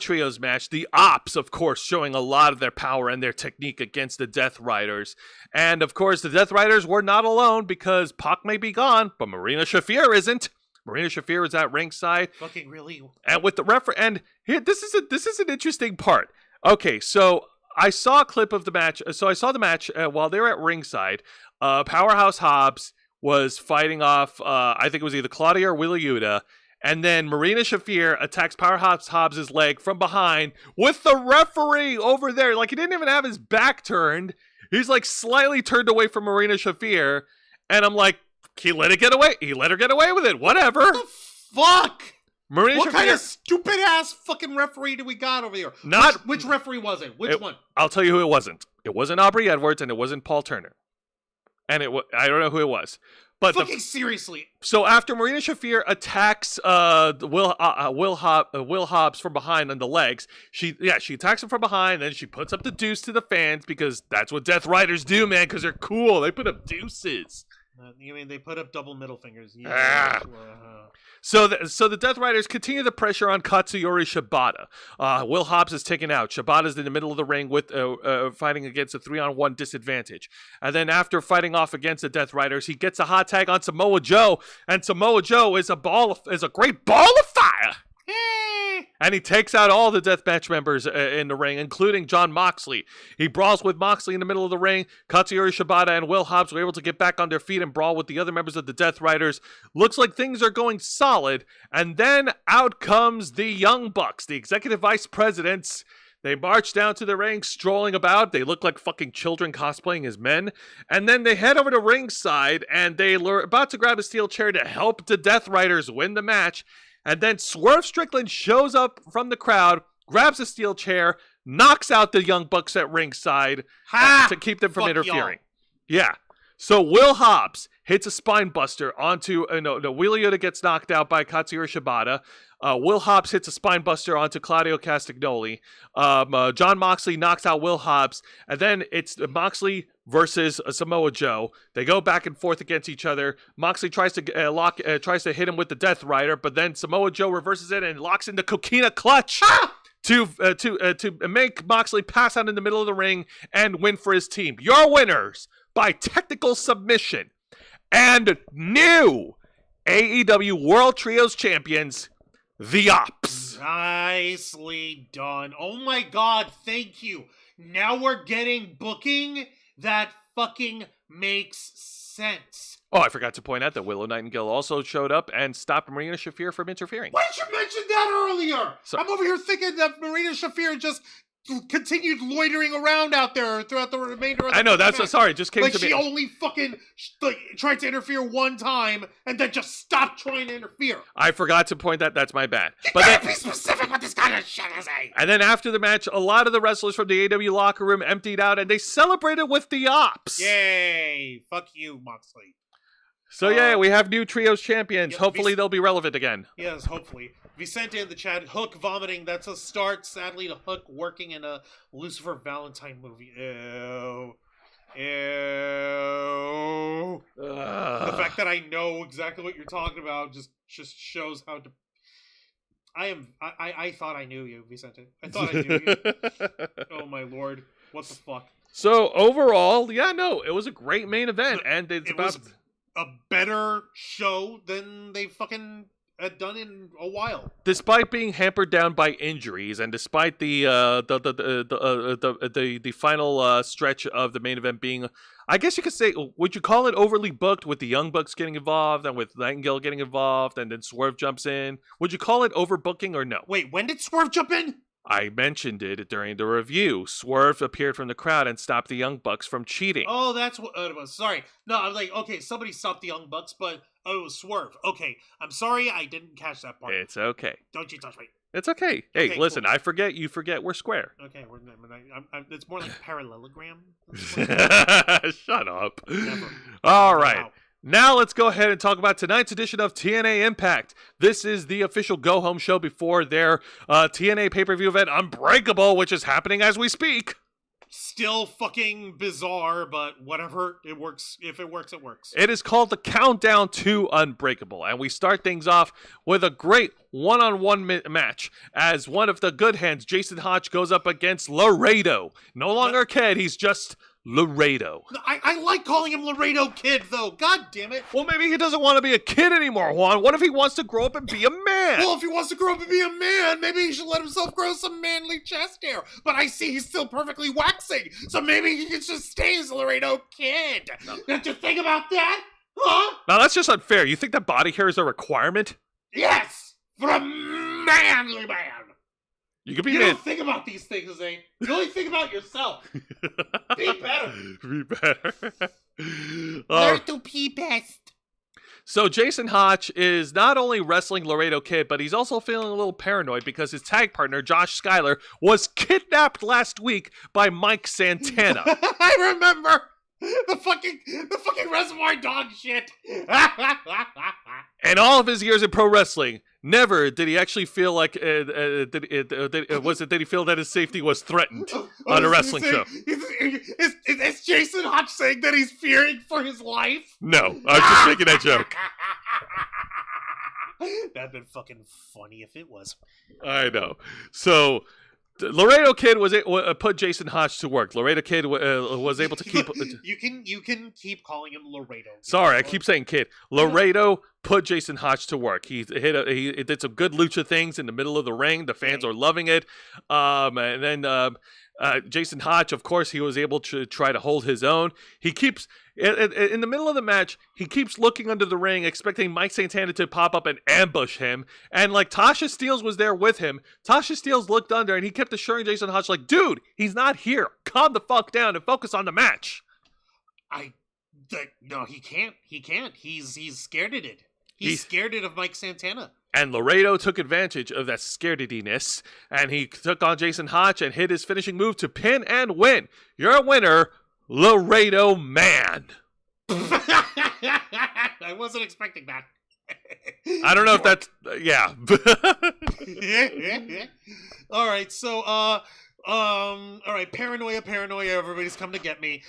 S1: trios match. The Ops, of course, showing a lot of their power and their technique against the Death Riders. And, of course, the Death Riders were not alone because Pac may be gone, but Marina Shafir isn't. Marina Shafir is at ringside.
S2: Fucking really?
S1: And with the referee, and here, this is an interesting part. Okay, so I saw a clip of the match. So I saw the match while they were at ringside. Powerhouse Hobbs was fighting off, I think it was either Claudia or Wheeler Yuta, and then Marina Shafir attacks Powerhouse Hobbs' leg from behind with the referee over there. Like, he didn't even have his back turned. He's, like, slightly turned away from Marina Shafir, and I'm like, he let it get away. He let her get away with it. Whatever.
S2: What the fuck?
S1: Marina
S2: what
S1: Shafir,
S2: kind of stupid-ass fucking referee do we got over here? Which referee was it? Which one?
S1: I'll tell you who it wasn't. It wasn't Aubrey Edwards, and it wasn't Paul Turner. And I don't know who it was. But
S2: fucking seriously.
S1: So after Marina Shafir attacks Will Hobbs from behind on the legs, she attacks him from behind, then she puts up the deuce to the fans because that's what Death Riders do, man, because they're cool. They put up deuces.
S2: You mean they put up double middle fingers? Yeah.
S1: So the Death Riders continue the pressure on Katsuyori Shibata. Will Hobbs is taken out. Shibata's in the middle of the ring with fighting against a 3-on-1 disadvantage. And then after fighting off against the Death Riders, he gets a hot tag on Samoa Joe, and Samoa Joe is a great ball of fire. And he takes out all the deathmatch members in the ring, including Jon Moxley. He brawls with Moxley in the middle of the ring. Katsuyori Shibata and Will Hobbs were able to get back on their feet and brawl with the other members of the Death Riders. Looks like things are going solid. And then out comes the Young Bucks, the executive vice presidents. They march down to the ring, strolling about. They look like fucking children cosplaying as men. And then they head over to ringside, and they are about to grab a steel chair to help the Death Riders win the match. And then Swerve Strickland shows up from the crowd, grabs a steel chair, knocks out the Young Bucks at ringside to keep them from interfering. Yeah. So Will Hobbs hits a spine buster onto Wheeler Yuta gets knocked out by Katsuyori Shibata. Will Hobbs hits a spine buster onto Claudio Castagnoli. Jon Moxley knocks out Will Hobbs, and then it's Moxley versus Samoa Joe. They go back and forth against each other. Moxley tries to hit him with the Death Rider, but then Samoa Joe reverses it and locks in the Coquina Clutch. To make Moxley pass out in the middle of the ring and win for his team. Your winners by technical submission and new AEW World Trios Champions, the Ops.
S2: Nicely done. Oh my god, thank you. Now we're getting booking that fucking makes sense.
S1: Oh, I forgot to point out that Willow Nightingale also showed up and stopped Marina Shafir from interfering.
S2: Why didn't you mention that earlier? I'm over here thinking that Marina Shafir just continued loitering around out there throughout the remainder of the
S1: I know, that's
S2: match.
S1: Sorry, it just came
S2: like
S1: to me.
S2: She only fucking tried to interfere one time and then just stopped trying to interfere.
S1: I forgot to point that. That's my bad.
S2: But then be specific with this kind of shit, I say.
S1: And then after the match, a lot of the wrestlers from the AEW locker room emptied out and they celebrated with the Ops.
S2: Yay! Fuck you, Moxley.
S1: So yeah, we have new trios champions. Hopefully they'll be relevant again.
S2: Yes, hopefully. Vicente in the chat, Hook vomiting. That's a start, sadly, to Hook working in a Lucifer Valentine movie. Ew. Ew. The fact that I know exactly what you're talking about just shows how I thought I knew you, Vicente. I thought I knew you. Oh my lord. What the fuck?
S1: So overall, yeah, no, it was a great main event. And it was
S2: a better show than they fucking had done in a while.
S1: Despite being hampered down by injuries, and despite the final stretch of the main event being, I guess you could say, would you call it overly booked with the Young Bucks getting involved and with Nightingale getting involved, and then Swerve jumps in? Would you call it overbooking or no?
S2: Wait, when did Swerve jump in?
S1: I mentioned it during the review. Swerve appeared from the crowd and stopped the Young Bucks from cheating.
S2: Oh, that's what it was. Sorry. No, I was like, okay, somebody stopped the Young Bucks, but it was Swerve. Okay, I'm sorry, I didn't catch that part.
S1: It's okay.
S2: Don't you touch me.
S1: It's okay. Hey,
S2: okay,
S1: listen,
S2: cool.
S1: I forget, you forget, we're square.
S2: Okay, it's more like parallelogram.
S1: Shut up.
S2: Never.
S1: All right.
S2: Wow.
S1: Now let's go ahead and talk about tonight's edition of TNA Impact. This is the official go-home show before their TNA pay-per-view event, Unbreakable, which is happening as we speak.
S2: Still fucking bizarre, but whatever. It works. If it works, it works.
S1: It is called the Countdown to Unbreakable, and we start things off with a great one-on-one match as one of the good hands, Jason Hodge, goes up against Laredo. No longer a kid, he's just Laredo.
S2: I like calling him Laredo Kid, though. God damn it.
S1: Well, maybe he doesn't want to be a kid anymore, Juan. What if he wants to grow up and be a man?
S2: Well, if he wants to grow up and be a man, maybe he should let himself grow some manly chest hair. But I see he's still perfectly waxing, so maybe he can just stay as a Laredo Kid. No. Don't you think about that? Huh?
S1: Now, that's just unfair. You think that body hair is a requirement?
S2: Yes! For a manly man!
S1: You could be.
S2: You don't think about these things, Zane. You only think about yourself. Be better.
S1: Be better.
S2: Learn to be best.
S1: So Jason Hodge is not only wrestling Laredo Kid, but he's also feeling a little paranoid because his tag partner, Josh Schuyler, was kidnapped last week by Mike Santana.
S2: I remember. The fucking Reservoir Dog shit.
S1: In all of his years in pro wrestling, never did he actually feel like did he feel that his safety was threatened on a wrestling show.
S2: Is Jason Hodge saying that he's fearing for his life?
S1: No, I'm just making that joke.
S2: That'd been fucking funny if it was.
S1: I know. So Laredo Kid put Jason Hodge to work. Laredo Kid was able to keep.
S2: You can keep calling him Laredo.
S1: Sorry, I keep saying Kid. Laredo put Jason Hodge to work. He did some good lucha things in the middle of the ring. The fans are loving it. And then Jason Hodge, of course, he was able to try to hold his own. He keeps in the middle of the match. He keeps looking under the ring, expecting Mike Santana to pop up and ambush him. And like Tasha Steelz was there with him. Tasha Steelz looked under, and he kept assuring Jason Hodge, like, "Dude, he's not here. Calm the fuck down and focus on the match."
S2: No, he can't. He can't. He's scared of it. He's scared of Mike Santana.
S1: And Laredo took advantage of that scarediness, and he took on Jason Hodge and hit his finishing move to pin and win. Your winner, Laredo Man.
S2: I wasn't expecting that.
S1: I don't know if that's yeah.
S2: All right, so all right, paranoia, everybody's come to get me.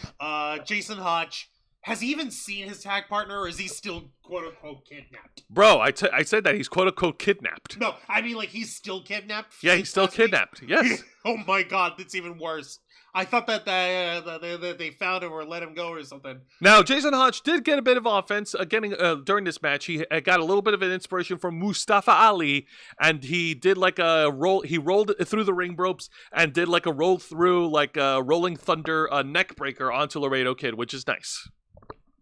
S2: Jason Hodge, has he even seen his tag partner, or is he still quote unquote kidnapped?
S1: Bro, I said that he's quote unquote kidnapped.
S2: No, I mean like he's still kidnapped.
S1: Yeah, he's still kidnapped. Yes.
S2: Oh my God, that's even worse. I thought that they found him or let him go or something.
S1: Now, Jason Hodge did get a bit of offense during this match. He got a little bit of an inspiration from Mustafa Ali, and he did like a roll. He rolled through the ring ropes and did like a roll through, like a Rolling Thunder neck breaker onto Laredo Kid, which is nice.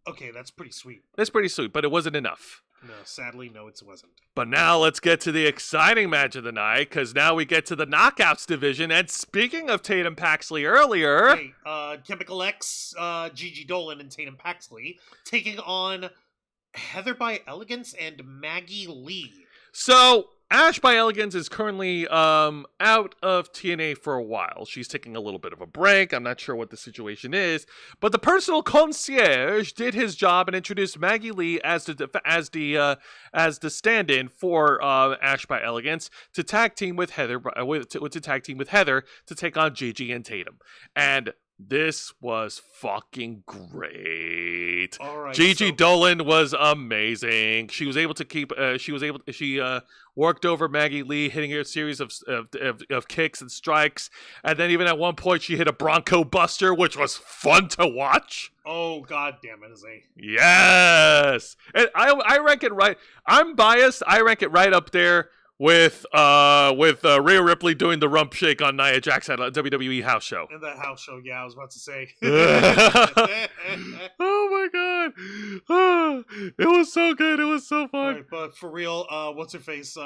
S2: Okay, that's pretty sweet.
S1: That's pretty sweet, but it wasn't enough.
S2: No, sadly, no, it wasn't.
S1: But now let's get to the exciting match of the night, because now we get to the Knockouts division. And speaking of Tatum Paxley earlier...
S2: Hey, Chemical X, Gigi Dolan, and Tatum Paxley taking on Heather by Elegance and Maggie Lee.
S1: So, Ash by Elegance is currently out of TNA for a while. She's taking a little bit of a break. I'm not sure what the situation is, but the personal concierge did his job and introduced Maggie Lee as the stand-in for Ash by Elegance to tag team with Heather to take on Gigi and Tatum. And this was fucking great.
S2: All right,
S1: Gigi Dolan was amazing. She was able to keep. She worked over Maggie Lee, hitting her a series of kicks and strikes, and then even at one point she hit a Bronco Buster, which was fun to watch.
S2: Oh God damn it, Izzy.
S1: Yes, and I rank it right. I'm biased. I rank it right up there with Rhea Ripley doing the rump shake on Nia Jax at a WWE house show.
S2: In that house show, yeah, I was about to say.
S1: Oh my God. It was so good. It was so fun.
S2: Right, but for real, what's her face?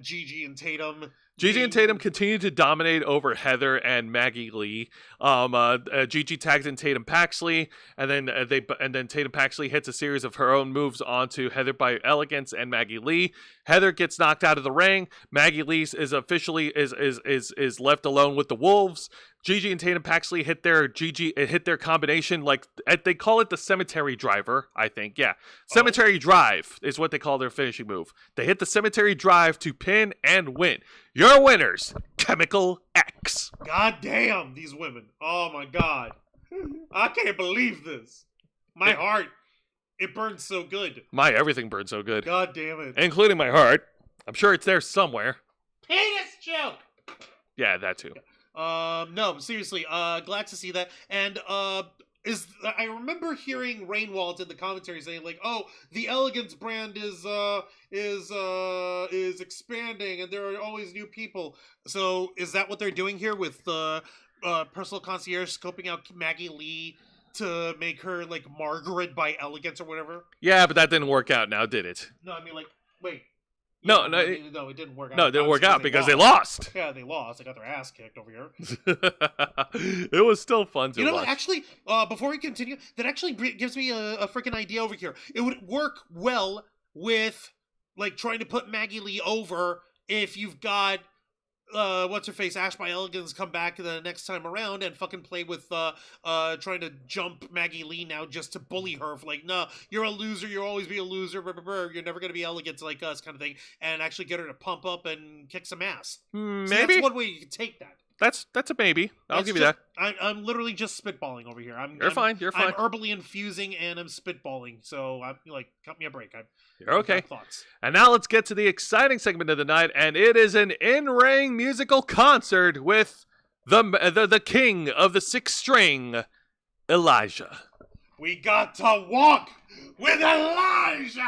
S2: Gigi and Tatum.
S1: Gigi and Tatum continue to dominate over Heather and Maggie Lee. Gigi tags in Tatum Paxley, and then Tatum Paxley hits a series of her own moves onto Heather by Elegance and Maggie Lee. Heather gets knocked out of the ring. Maggie Lee is officially is left alone with the Wolves. Gigi and Tatum Paxley hit their combination, like they call it the cemetery driver, I think. Yeah. Cemetery drive is what they call their finishing move. They hit the cemetery drive to pin and win. Your winners, Chemical X.
S2: God damn, these women. Oh my God. I can't believe this. My heart, it burns so good.
S1: My everything burns so good.
S2: God damn it.
S1: Including my heart. I'm sure it's there somewhere.
S2: Penis joke.
S1: Yeah, that too.
S2: No, seriously, glad to see that. And I remember hearing Rainwald in the commentary saying like, "Oh, the Elegance brand is expanding, and there are always new people." So, is that what they're doing here with the personal concierge scoping out Maggie Lee to make her like Margaret by Elegance or whatever?
S1: Yeah, but that didn't work out. Now, did it?
S2: No, I mean like, wait.
S1: No,
S2: it didn't work out.
S1: No, it didn't work out because they lost.
S2: Yeah, they lost. They got their ass kicked over here.
S1: It was still fun to watch.
S2: You know, actually, before we continue, that actually gives me a freaking idea over here. It would work well with, like, trying to put Maggie Lee over if you've got, what's-her-face, Ash by Elegance come back the next time around and fucking play with, trying to jump Maggie Lee now just to bully her for, like, no, you're a loser, you'll always be a loser, you're never gonna be Elegance like us kind of thing, and actually get her to pump up and kick some ass.
S1: Maybe.
S2: So that's one way you can take that.
S1: That's a maybe. I'll give you that.
S2: I'm literally just spitballing over here.
S1: You're fine.
S2: I'm herbally infusing and I'm spitballing. So I'm like, cut me a break.
S1: You're okay.
S2: Thoughts.
S1: And now let's get to the exciting segment of the night, and it is an in-ring musical concert with the king of the sixth string, Elijah.
S2: We got to walk with Elijah,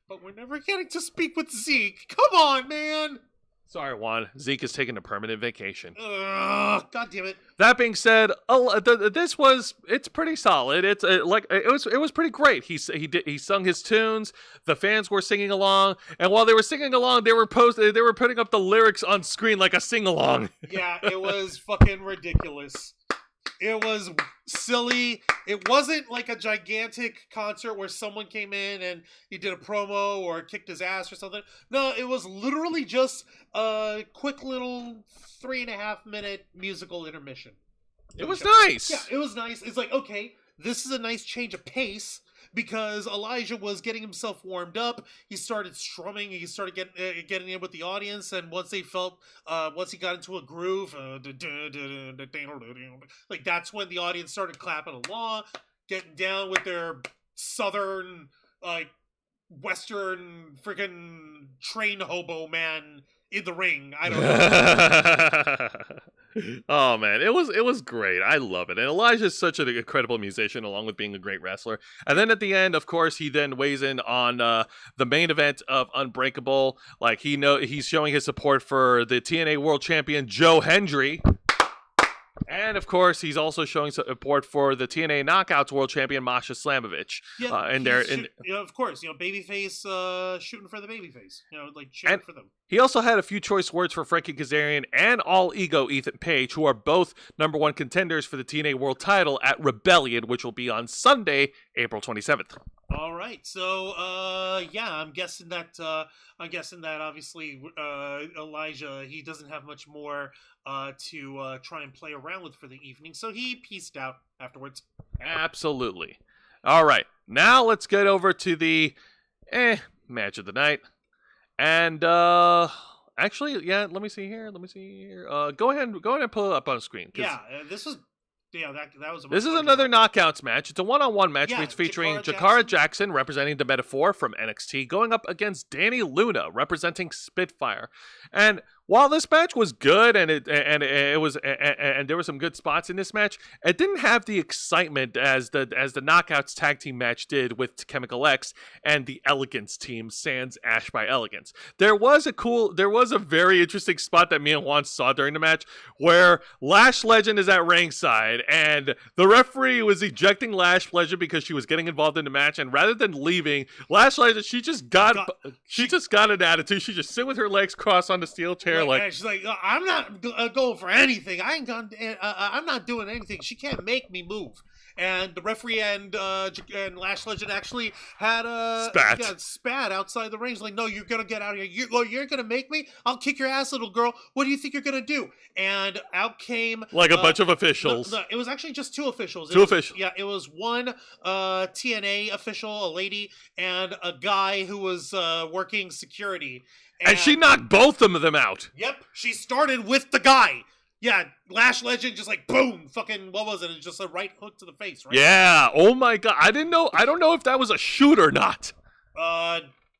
S2: but we're never getting to speak with Zeke. Come on, man.
S1: Sorry, Juan. Zeke is taking a permanent vacation.
S2: God damn it.
S1: That being said, it's pretty solid. It was pretty great. He sung his tunes. The fans were singing along, and while they were singing along, they were putting up the lyrics on screen like a sing along.
S2: Yeah, it was fucking ridiculous. It was silly. It wasn't like a gigantic concert where someone came in and he did a promo or kicked his ass or something. No, it was literally just a quick little 3.5 minute musical intermission.
S1: It was nice.
S2: Yeah, it was nice. It's like, okay, this is a nice change of pace because Elijah was getting himself warmed up. He started strumming. He started getting in with the audience, and once he got into a groove, like that's when the audience started clapping along, getting down with their southern, like western freaking train hobo man in the ring. I don't know.
S1: Oh man, it was great. I love it. And Elijah's such an incredible musician, along with being a great wrestler. And then at the end, of course, he then weighs in on the main event of Unbreakable. Like he's showing his support for the TNA World Champion Joe Hendry. And, of course, he's also showing support for the TNA Knockouts World Champion Masha Slamovich.
S2: Yeah, of course, babyface shooting for the babyface. Like cheering for them.
S1: He also had a few choice words for Frankie Kazarian and All Ego Ethan Page, who are both #1 contenders for the TNA World title at Rebellion, which will be on Sunday, April 27th.
S2: All right, so I'm guessing that obviously Elijah, he doesn't have much more to try and play around with for the evening, so he peaced out afterwards.
S1: Absolutely. All right, now let's get over to the match of the night, and actually, yeah, let me see here. Go ahead and pull it up on screen.
S2: Yeah, this was. Yeah, that was.
S1: This is another knockouts match. It's a one-on-one match featuring Jakara Jackson representing the Metaphor from NXT going up against Danny Luna representing Spitfire. And while this match was good and there were some good spots in this match, it didn't have the excitement as the knockouts tag team match did with Chemical X and the Elegance team sans Ash by Elegance. There was a very interesting spot that me and Juan saw during the match where Lash Legend is at ringside and the referee was ejecting Lash Legend because she was getting involved in the match, and rather than leaving, Lash Legend, she just got an attitude. She just sit with her legs crossed on the steel chair like
S2: she's like, I'm not going for anything. I'm not doing anything. She can't make me move. And the referee and Lash Legend actually had a spat outside the ring. Like, no, you're gonna get out of here. You're gonna make me? I'll kick your ass, little girl. What do you think you're gonna do? And out came
S1: like a bunch of officials.
S2: No, it was actually just two officials. Yeah, it was one TNA official, a lady, and a guy who was working security.
S1: And she knocked both of them out.
S2: Yep, she started with the guy. Yeah, Lash Legend just like boom, fucking what was it? It's just a right hook to the face, right?
S1: Yeah. Oh my god, I didn't know. I don't know if that was a shoot or not.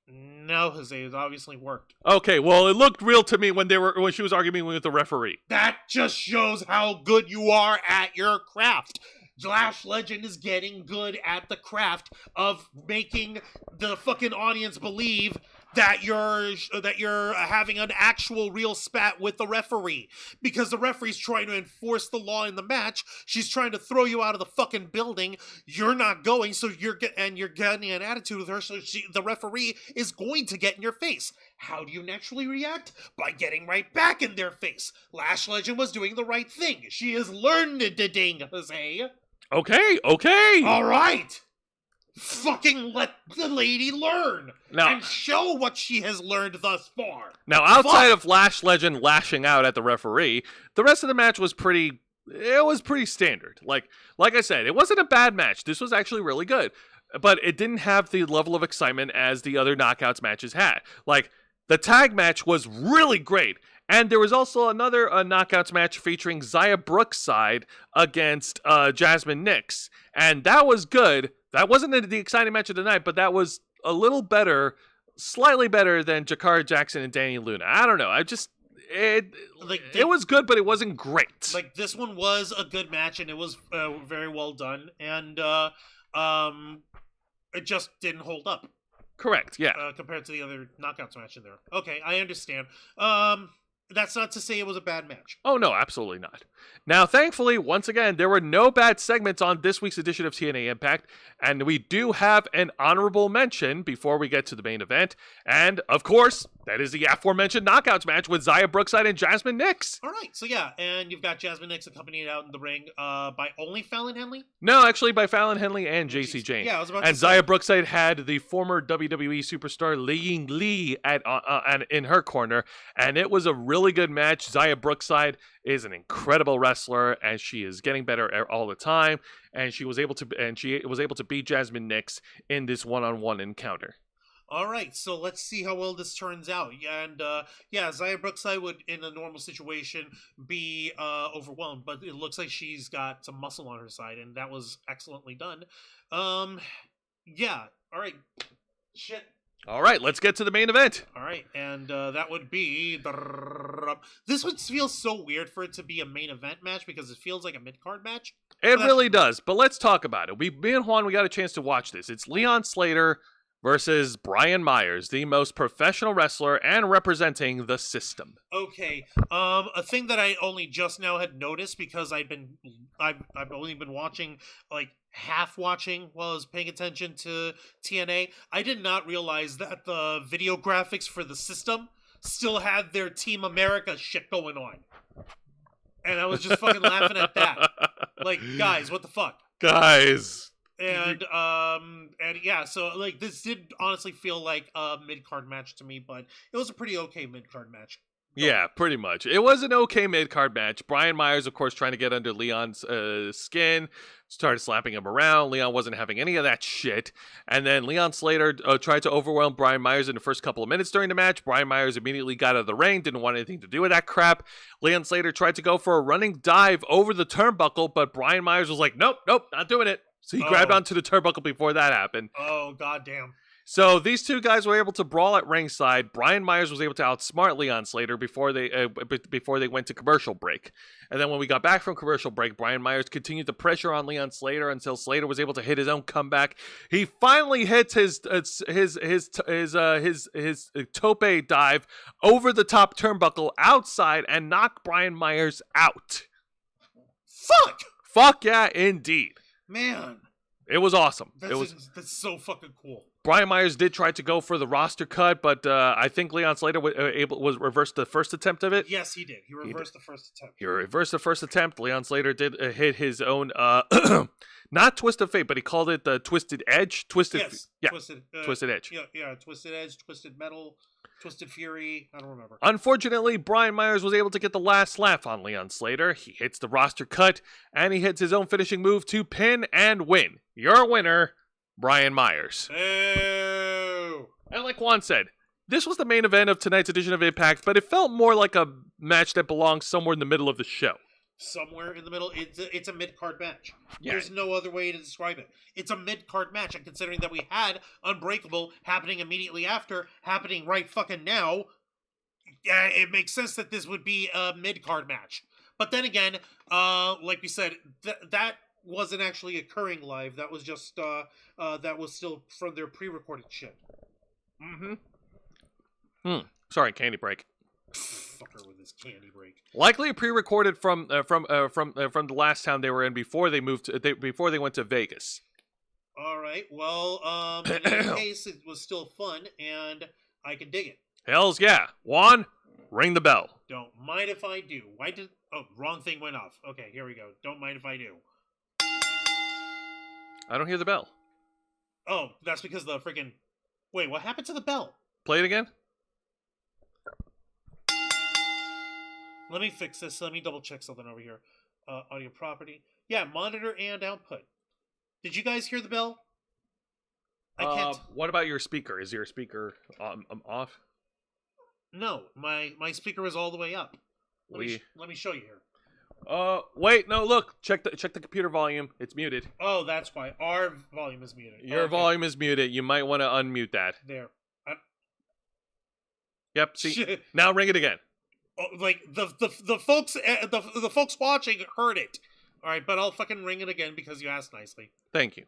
S2: No, Jose, it obviously worked.
S1: Okay, well, it looked real to me when she was arguing with the referee.
S2: That just shows how good you are at your craft. Lash Legend is getting good at the craft of making the fucking audience believe that you're having an actual real spat with the referee, because the referee's trying to enforce the law in the match. She's trying to throw you out of the fucking building. You're not going, so you're getting an attitude with her. So the referee is going to get in your face. How do you naturally react? By getting right back in their face. Lash Legend was doing the right thing. She has learned the ding, Jose.
S1: Okay.
S2: All right. Fucking let the lady learn and show what she has learned thus far.
S1: Now, outside of Lash Legend lashing out at the referee, the rest of the match was pretty standard. Like I said, it wasn't a bad match. This was actually really good, but it didn't have the level of excitement as the other knockouts matches had. Like, the tag match was really great, And there was also another knockouts match featuring Xia Brookside against Jasmine Nix. And that was good. That wasn't the exciting match of the night, but that was a little better, slightly better than Jakara Jackson and Dani Luna. I don't know. It was good, but it wasn't great.
S2: Like, this one was a good match, and it was very well done. And it just didn't hold up.
S1: Correct, yeah.
S2: Compared to the other knockouts match in there. Okay, I understand. That's not to say it was a bad match.
S1: Oh, no, absolutely not. Now, thankfully, once again, there were no bad segments on this week's edition of TNA Impact, and we do have an honorable mention before we get to the main event. And, of course, that is the aforementioned knockouts match with Xia Brookside and Jasmine Nix.
S2: All right, so yeah, and you've got Jasmine Nix accompanied out in the ring by only Fallon Henley?
S1: No, actually by Fallon Henley and JC Jane.
S2: Yeah, I was about
S1: and
S2: to say.
S1: Xia Brookside had the former WWE superstar Li Ying Li in her corner, and it was a really good match. Xia Brookside is an incredible wrestler, and she is getting better all the time. And she was able to beat Jasmine Nix in this one-on-one encounter.
S2: All right, so let's see how well this turns out. And Xia Brookside would, in a normal situation, be overwhelmed, but it looks like she's got some muscle on her side, and that was excellently done. Yeah. All right. Shit.
S1: All right, let's get to the main event.
S2: All right, and that would be... This would feel so weird for it to be a main event match because it feels like a mid-card match.
S1: It really does, but let's talk about it. Me and Juan, we got a chance to watch this. It's Leon Slater versus Brian Myers, the most professional wrestler and representing the system.
S2: Okay, a thing that I only just now had noticed because I've only been watching, like, half watching while I was paying attention to TNA. I did not realize that the video graphics for the system still had their Team America shit going on. And I was just fucking laughing at that. Like, guys, what the fuck?
S1: Guys.
S2: And yeah, so like this did honestly feel like a mid-card match to me, but it was a pretty okay mid-card match.
S1: Yeah, pretty much. It was an okay mid-card match. Brian Myers, of course, trying to get under Leon's skin, started slapping him around. Leon wasn't having any of that shit. And then Leon Slater tried to overwhelm Brian Myers in the first couple of minutes during the match. Brian Myers immediately got out of the ring, didn't want anything to do with that crap. Leon Slater tried to go for a running dive over the turnbuckle, but Brian Myers was like, nope, not doing it. So he grabbed onto the turnbuckle before that happened.
S2: Oh, goddamn.
S1: So these two guys were able to brawl at ringside. Brian Myers was able to outsmart Leon Slater before they went to commercial break. And then when we got back from commercial break, Brian Myers continued the pressure on Leon Slater until Slater was able to hit his own comeback. He finally hits his tope dive over the top turnbuckle outside and knocked Brian Myers out. Fuck yeah, indeed.
S2: Man.
S1: It was awesome.
S2: That's so fucking cool.
S1: Brian Myers did try to go for the roster cut, but I think Leon Slater was reversed the first attempt of it.
S2: Yes, he did. He reversed the first attempt.
S1: He reversed the first attempt. Leon Slater did hit his own, not Twist of Fate, but he called it the Twisted Edge. Twisted Edge.
S2: Yeah, Twisted Edge, Twisted Metal, Twisted Fury. I don't remember.
S1: Unfortunately, Brian Myers was able to get the last laugh on Leon Slater. He hits the roster cut, and he hits his own finishing move to pin and win. Your winner, Brian Myers.
S2: Ew.
S1: And like Juan said, this was the main event of tonight's edition of Impact, but it felt more like a match that belongs somewhere in the middle of the show.
S2: Somewhere in the middle. It's a mid-card match.
S1: Yeah.
S2: There's no other way to describe it. It's a mid-card match, and considering that we had Unbreakable happening immediately after, happening right fucking now, it makes sense that this would be a mid-card match. But then again, like we said, that wasn't actually occurring live. That was just that was still from their pre-recorded shit.
S1: Sorry, candy break.
S2: Fucker with his candy break.
S1: Likely pre-recorded from the last town they were in before they moved before they went to Vegas.
S2: All right. Well, in any case, it was still fun, and I can dig it.
S1: Hells yeah, Juan, ring the bell.
S2: Don't mind if I do. Wrong thing went off. Okay, here we go. Don't mind if I do.
S1: I don't hear the bell.
S2: Oh, that's because the freaking... Wait, what happened to the bell?
S1: Play it again.
S2: Let me fix this. Let me double check something over here. Audio property. Yeah, monitor and output. Did you guys hear the bell? I can't...
S1: What about your speaker? Is your speaker off?
S2: No, my speaker was all the way up. Let me show you here.
S1: Wait, no, look. Check the computer volume. It's muted.
S2: Oh, that's why our volume is muted.
S1: Your volume is muted. You might want to unmute that.
S2: There.
S1: Yep. See, now ring it again.
S2: Oh, like the folks the folks watching heard it. All right, but I'll fucking ring it again because you asked nicely.
S1: Thank you.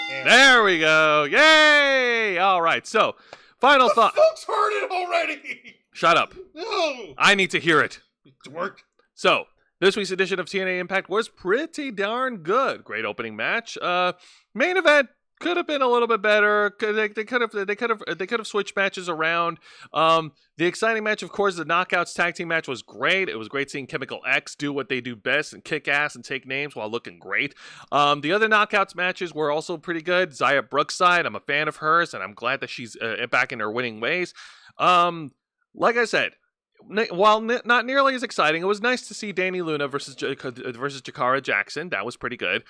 S1: There we go. Yay! All right. So, final thought.
S2: Folks heard it already.
S1: Shut up.
S2: No.
S1: I need to hear it.
S2: To work.
S1: So, this week's edition of TNA Impact was pretty darn good. Great opening match. Main event could have been a little bit better. They could have switched matches around. The exciting match, of course, the Knockouts tag team match was great. It was great seeing Chemical X do what they do best and kick ass and take names while looking great. The other Knockouts matches were also pretty good. Xia Brookside, I'm a fan of hers, and I'm glad that she's back in her winning ways. Like I said, while not nearly as exciting, it was nice to see Danny Luna versus Jakara Jackson. That was pretty good.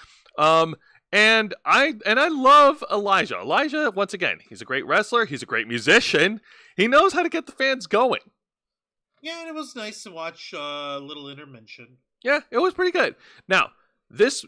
S1: And I love Elijah. Elijah, once again, he's a great wrestler. He's a great musician. He knows how to get the fans going.
S2: Yeah, and it was nice to watch a little intervention.
S1: Yeah, it was pretty good. Now this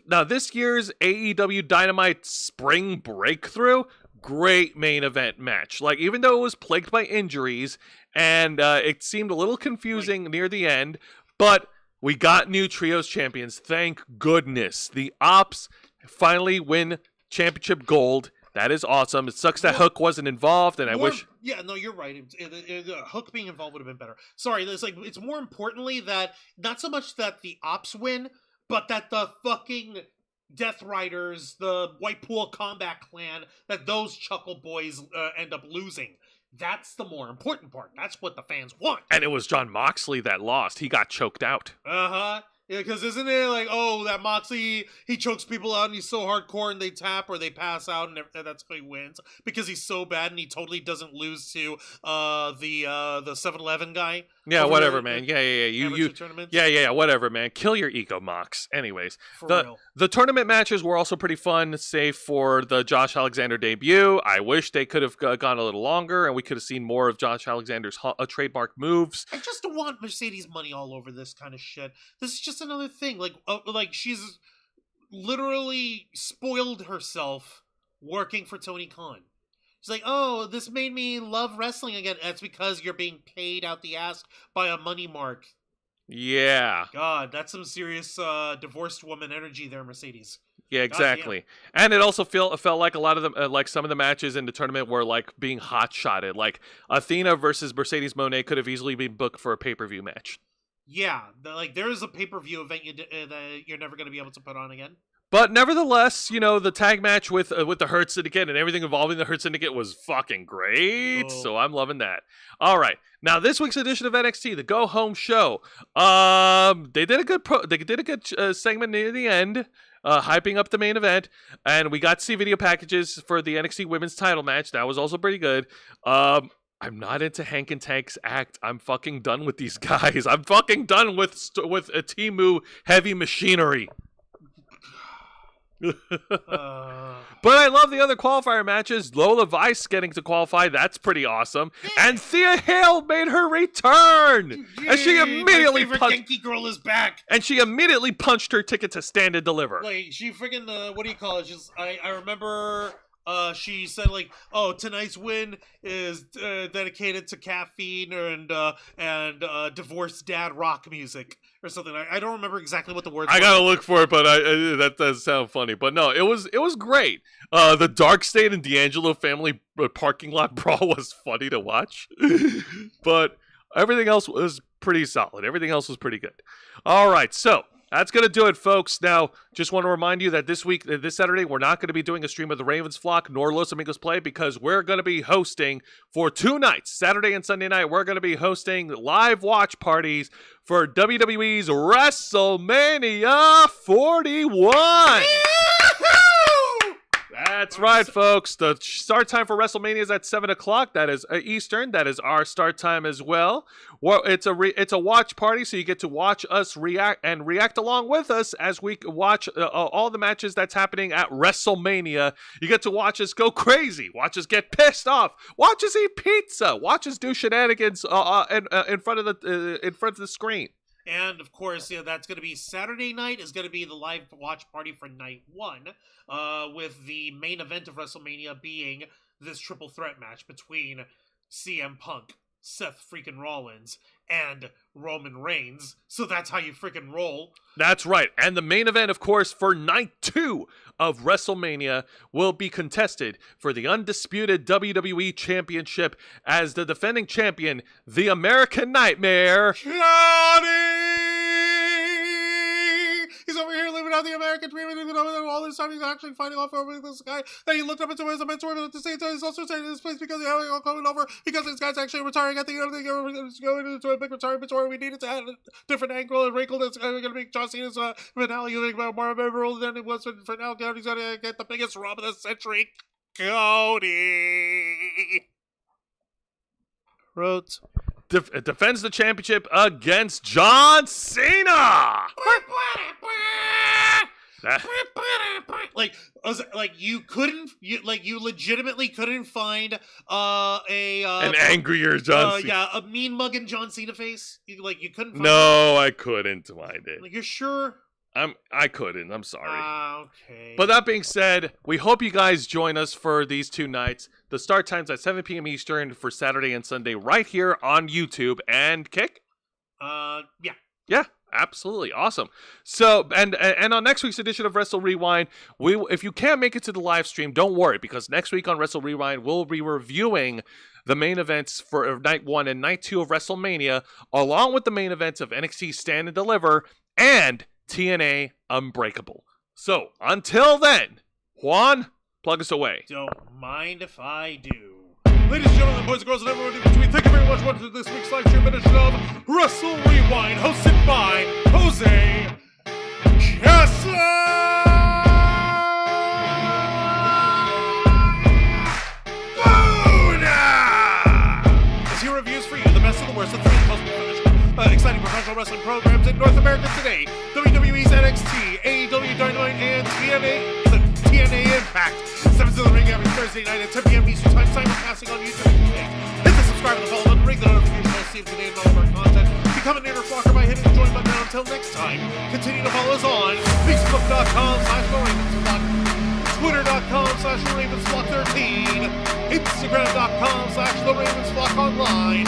S1: year's AEW Dynamite Spring Breakthrough, great main event match. Like, even though it was plagued by injuries and it seemed a little confusing near the end, but we got new trios champions. Thank goodness. The Ops finally win championship gold. That is awesome. It sucks that Hook wasn't involved, and I wish. Yeah,
S2: no, you're right. Hook being involved would have been better. Sorry, it's more importantly that not so much that the Ops win, but that the fucking Death Riders, the Whitepool Combat Clan, that those Chuckle Boys end up losing. That's the more important part. That's what the fans want.
S1: And it was John Moxley that lost. He got choked out.
S2: Uh-huh. Yeah, because isn't it like, oh, that Moxley, he chokes people out and he's so hardcore and they tap or they pass out and that's why he wins because he's so bad and he totally doesn't lose to the 7-Eleven guy.
S1: Yeah, whatever, man. Yeah. You
S2: tournaments?
S1: Yeah, whatever, man. Kill your ego, Mox. Anyways,
S2: For real.
S1: The tournament matches were also pretty fun, save for the Josh Alexander debut. I wish they could have gone a little longer and we could have seen more of Josh Alexander's trademark moves.
S2: I just don't want Mercedes money all over this kind of shit. This is just another thing. Like she's literally spoiled herself working for Tony Khan. She's like, oh, this made me love wrestling again. That's because you're being paid out the ass by a money mark.
S1: Yeah.
S2: God, that's some serious divorced woman energy there, Mercedes.
S1: Yeah, exactly. And it also felt like a lot of them, like some of the matches in the tournament were like being hot-shotted. Like Athena versus Mercedes Moné could have easily been booked for a pay-per-view match.
S2: Yeah, there is a pay-per-view event that you're never going to be able to put on again.
S1: But nevertheless, the tag match with the Hurt Syndicate and everything involving the Hurt Syndicate was fucking great. Oh. So I'm loving that. All right, now this week's edition of NXT, the Go Home Show. They did a good segment near the end, hyping up the main event, and we got to see video packages for the NXT Women's Title match. That was also pretty good. I'm not into Hank and Tank's act. I'm fucking done with these guys. I'm fucking done with a Temu heavy machinery. But I love the other qualifier matches. Lola Vice getting to qualify, that's pretty awesome. And Thea Hale made her return.
S2: Yay,
S1: and she immediately
S2: Yankee girl is back.
S1: And she immediately punched her ticket to Stand and Deliver.
S2: Like she freaking what do you call it? I remember she said like, oh, tonight's win is dedicated to caffeine and divorced dad rock music or something. I don't remember exactly what the words were.
S1: I gotta look for it, but that does sound funny. But no, it was great. The Dark State and D'Angelo family parking lot brawl was funny to watch. But everything else was pretty solid. Everything else was pretty good. All right, so that's going to do it, folks. Now, just want to remind you that this Saturday, we're not going to be doing a stream of the Ravens Flock nor Los Amigos Play because we're going to be hosting for 2 nights, Saturday and Sunday night. We're going to be hosting live watch parties for WWE's WrestleMania 41. That's right, folks. The start time for WrestleMania is at 7 o'clock. That is Eastern. That is our start time as well. Well, it's a watch party, so you get to watch us react along with us as we watch all the matches that's happening at WrestleMania. You get to watch us go crazy, watch us get pissed off, watch us eat pizza, watch us do shenanigans in front of the screen.
S2: And, of course, that's going to be Saturday night is going to be the live watch party for night one, with the main event of WrestleMania being this triple threat match between CM Punk, Seth freaking Rollins, and Roman Reigns. So that's how you freaking roll.
S1: That's right. And the main event, of course, for night 2 of WrestleMania will be contested for the undisputed WWE Championship as the defending champion, the American Nightmare,
S2: Johnny! He's over here living out the American dream, and all this time he's actually fighting off over this guy that he looked up into as a mentor, but at the same time he's also staying in this place because he's coming over because this guy's actually retiring. I think he's going into a big retirement tour. We needed to add a different angle and wrinkle that's going to make John Cena's finale more memorable than it was for now. Cody's going to get the biggest rub of the century. Cody Rhodes
S1: defends the championship against John Cena.
S2: You legitimately couldn't find
S1: an angrier John Cena.
S2: A mean mugging John Cena face. You couldn't find
S1: I couldn't find it.
S2: You're sure?
S1: I couldn't. I'm sorry.
S2: Okay.
S1: But that being said, we hope you guys join us for these 2 nights. The start time's at 7 p.m. Eastern for Saturday and Sunday right here on YouTube. And Kick?
S2: Yeah.
S1: Yeah, absolutely. Awesome. So, and on next week's edition of Wrestle Rewind, if you can't make it to the live stream, don't worry, because next week on Wrestle Rewind, we'll be reviewing the main events for night 1 and night 2 of WrestleMania, along with the main events of NXT Stand and Deliver and TNA Unbreakable. So, until then, Juan, plug us away.
S2: Don't mind if I do. Ladies and gentlemen, boys and girls, and everyone in between, thank you very much for watching this week's live stream edition of Wrestle Rewind, hosted by Jose Casabona. As he reviews for you the best and the worst of 3 most exciting professional wrestling programs in North America today: WWE's NXT, AEW Dynamite, and TNA Impact. 7 to the ring every Thursday night at 10 p.m. Eastern Time, simulcasting on YouTube. Hit the subscribe and the follow button, ring the notification bell to see today and all of our content. Become an inner flocker by hitting the join button. Now, until next time, continue to follow us on Facebook.com/TheRavensFlock, Twitter.com/TheRavensFlock13, Instagram.com/TheRavensFlockOnline,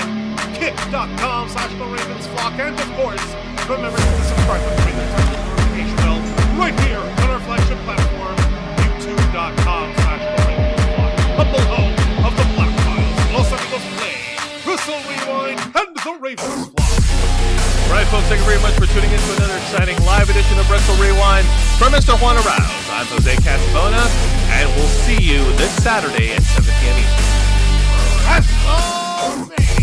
S2: Kick.com/TheRavensFlock, and of course, remember to hit the subscribe button, ring the notification bell right here on our flagship platform, YouTube.com/TheRavensFlock, humble home of the Black Files, Los Amigos Play, Wrestle Rewind, and the Ravens Flock.
S1: All right, folks, thank you very much for tuning in to another exciting live edition of Wrestle Rewind. From Mr. Juan Arouse, I'm Jose Casabona, and we'll see you this Saturday at 7 p.m. Eastern.
S2: WrestleMania!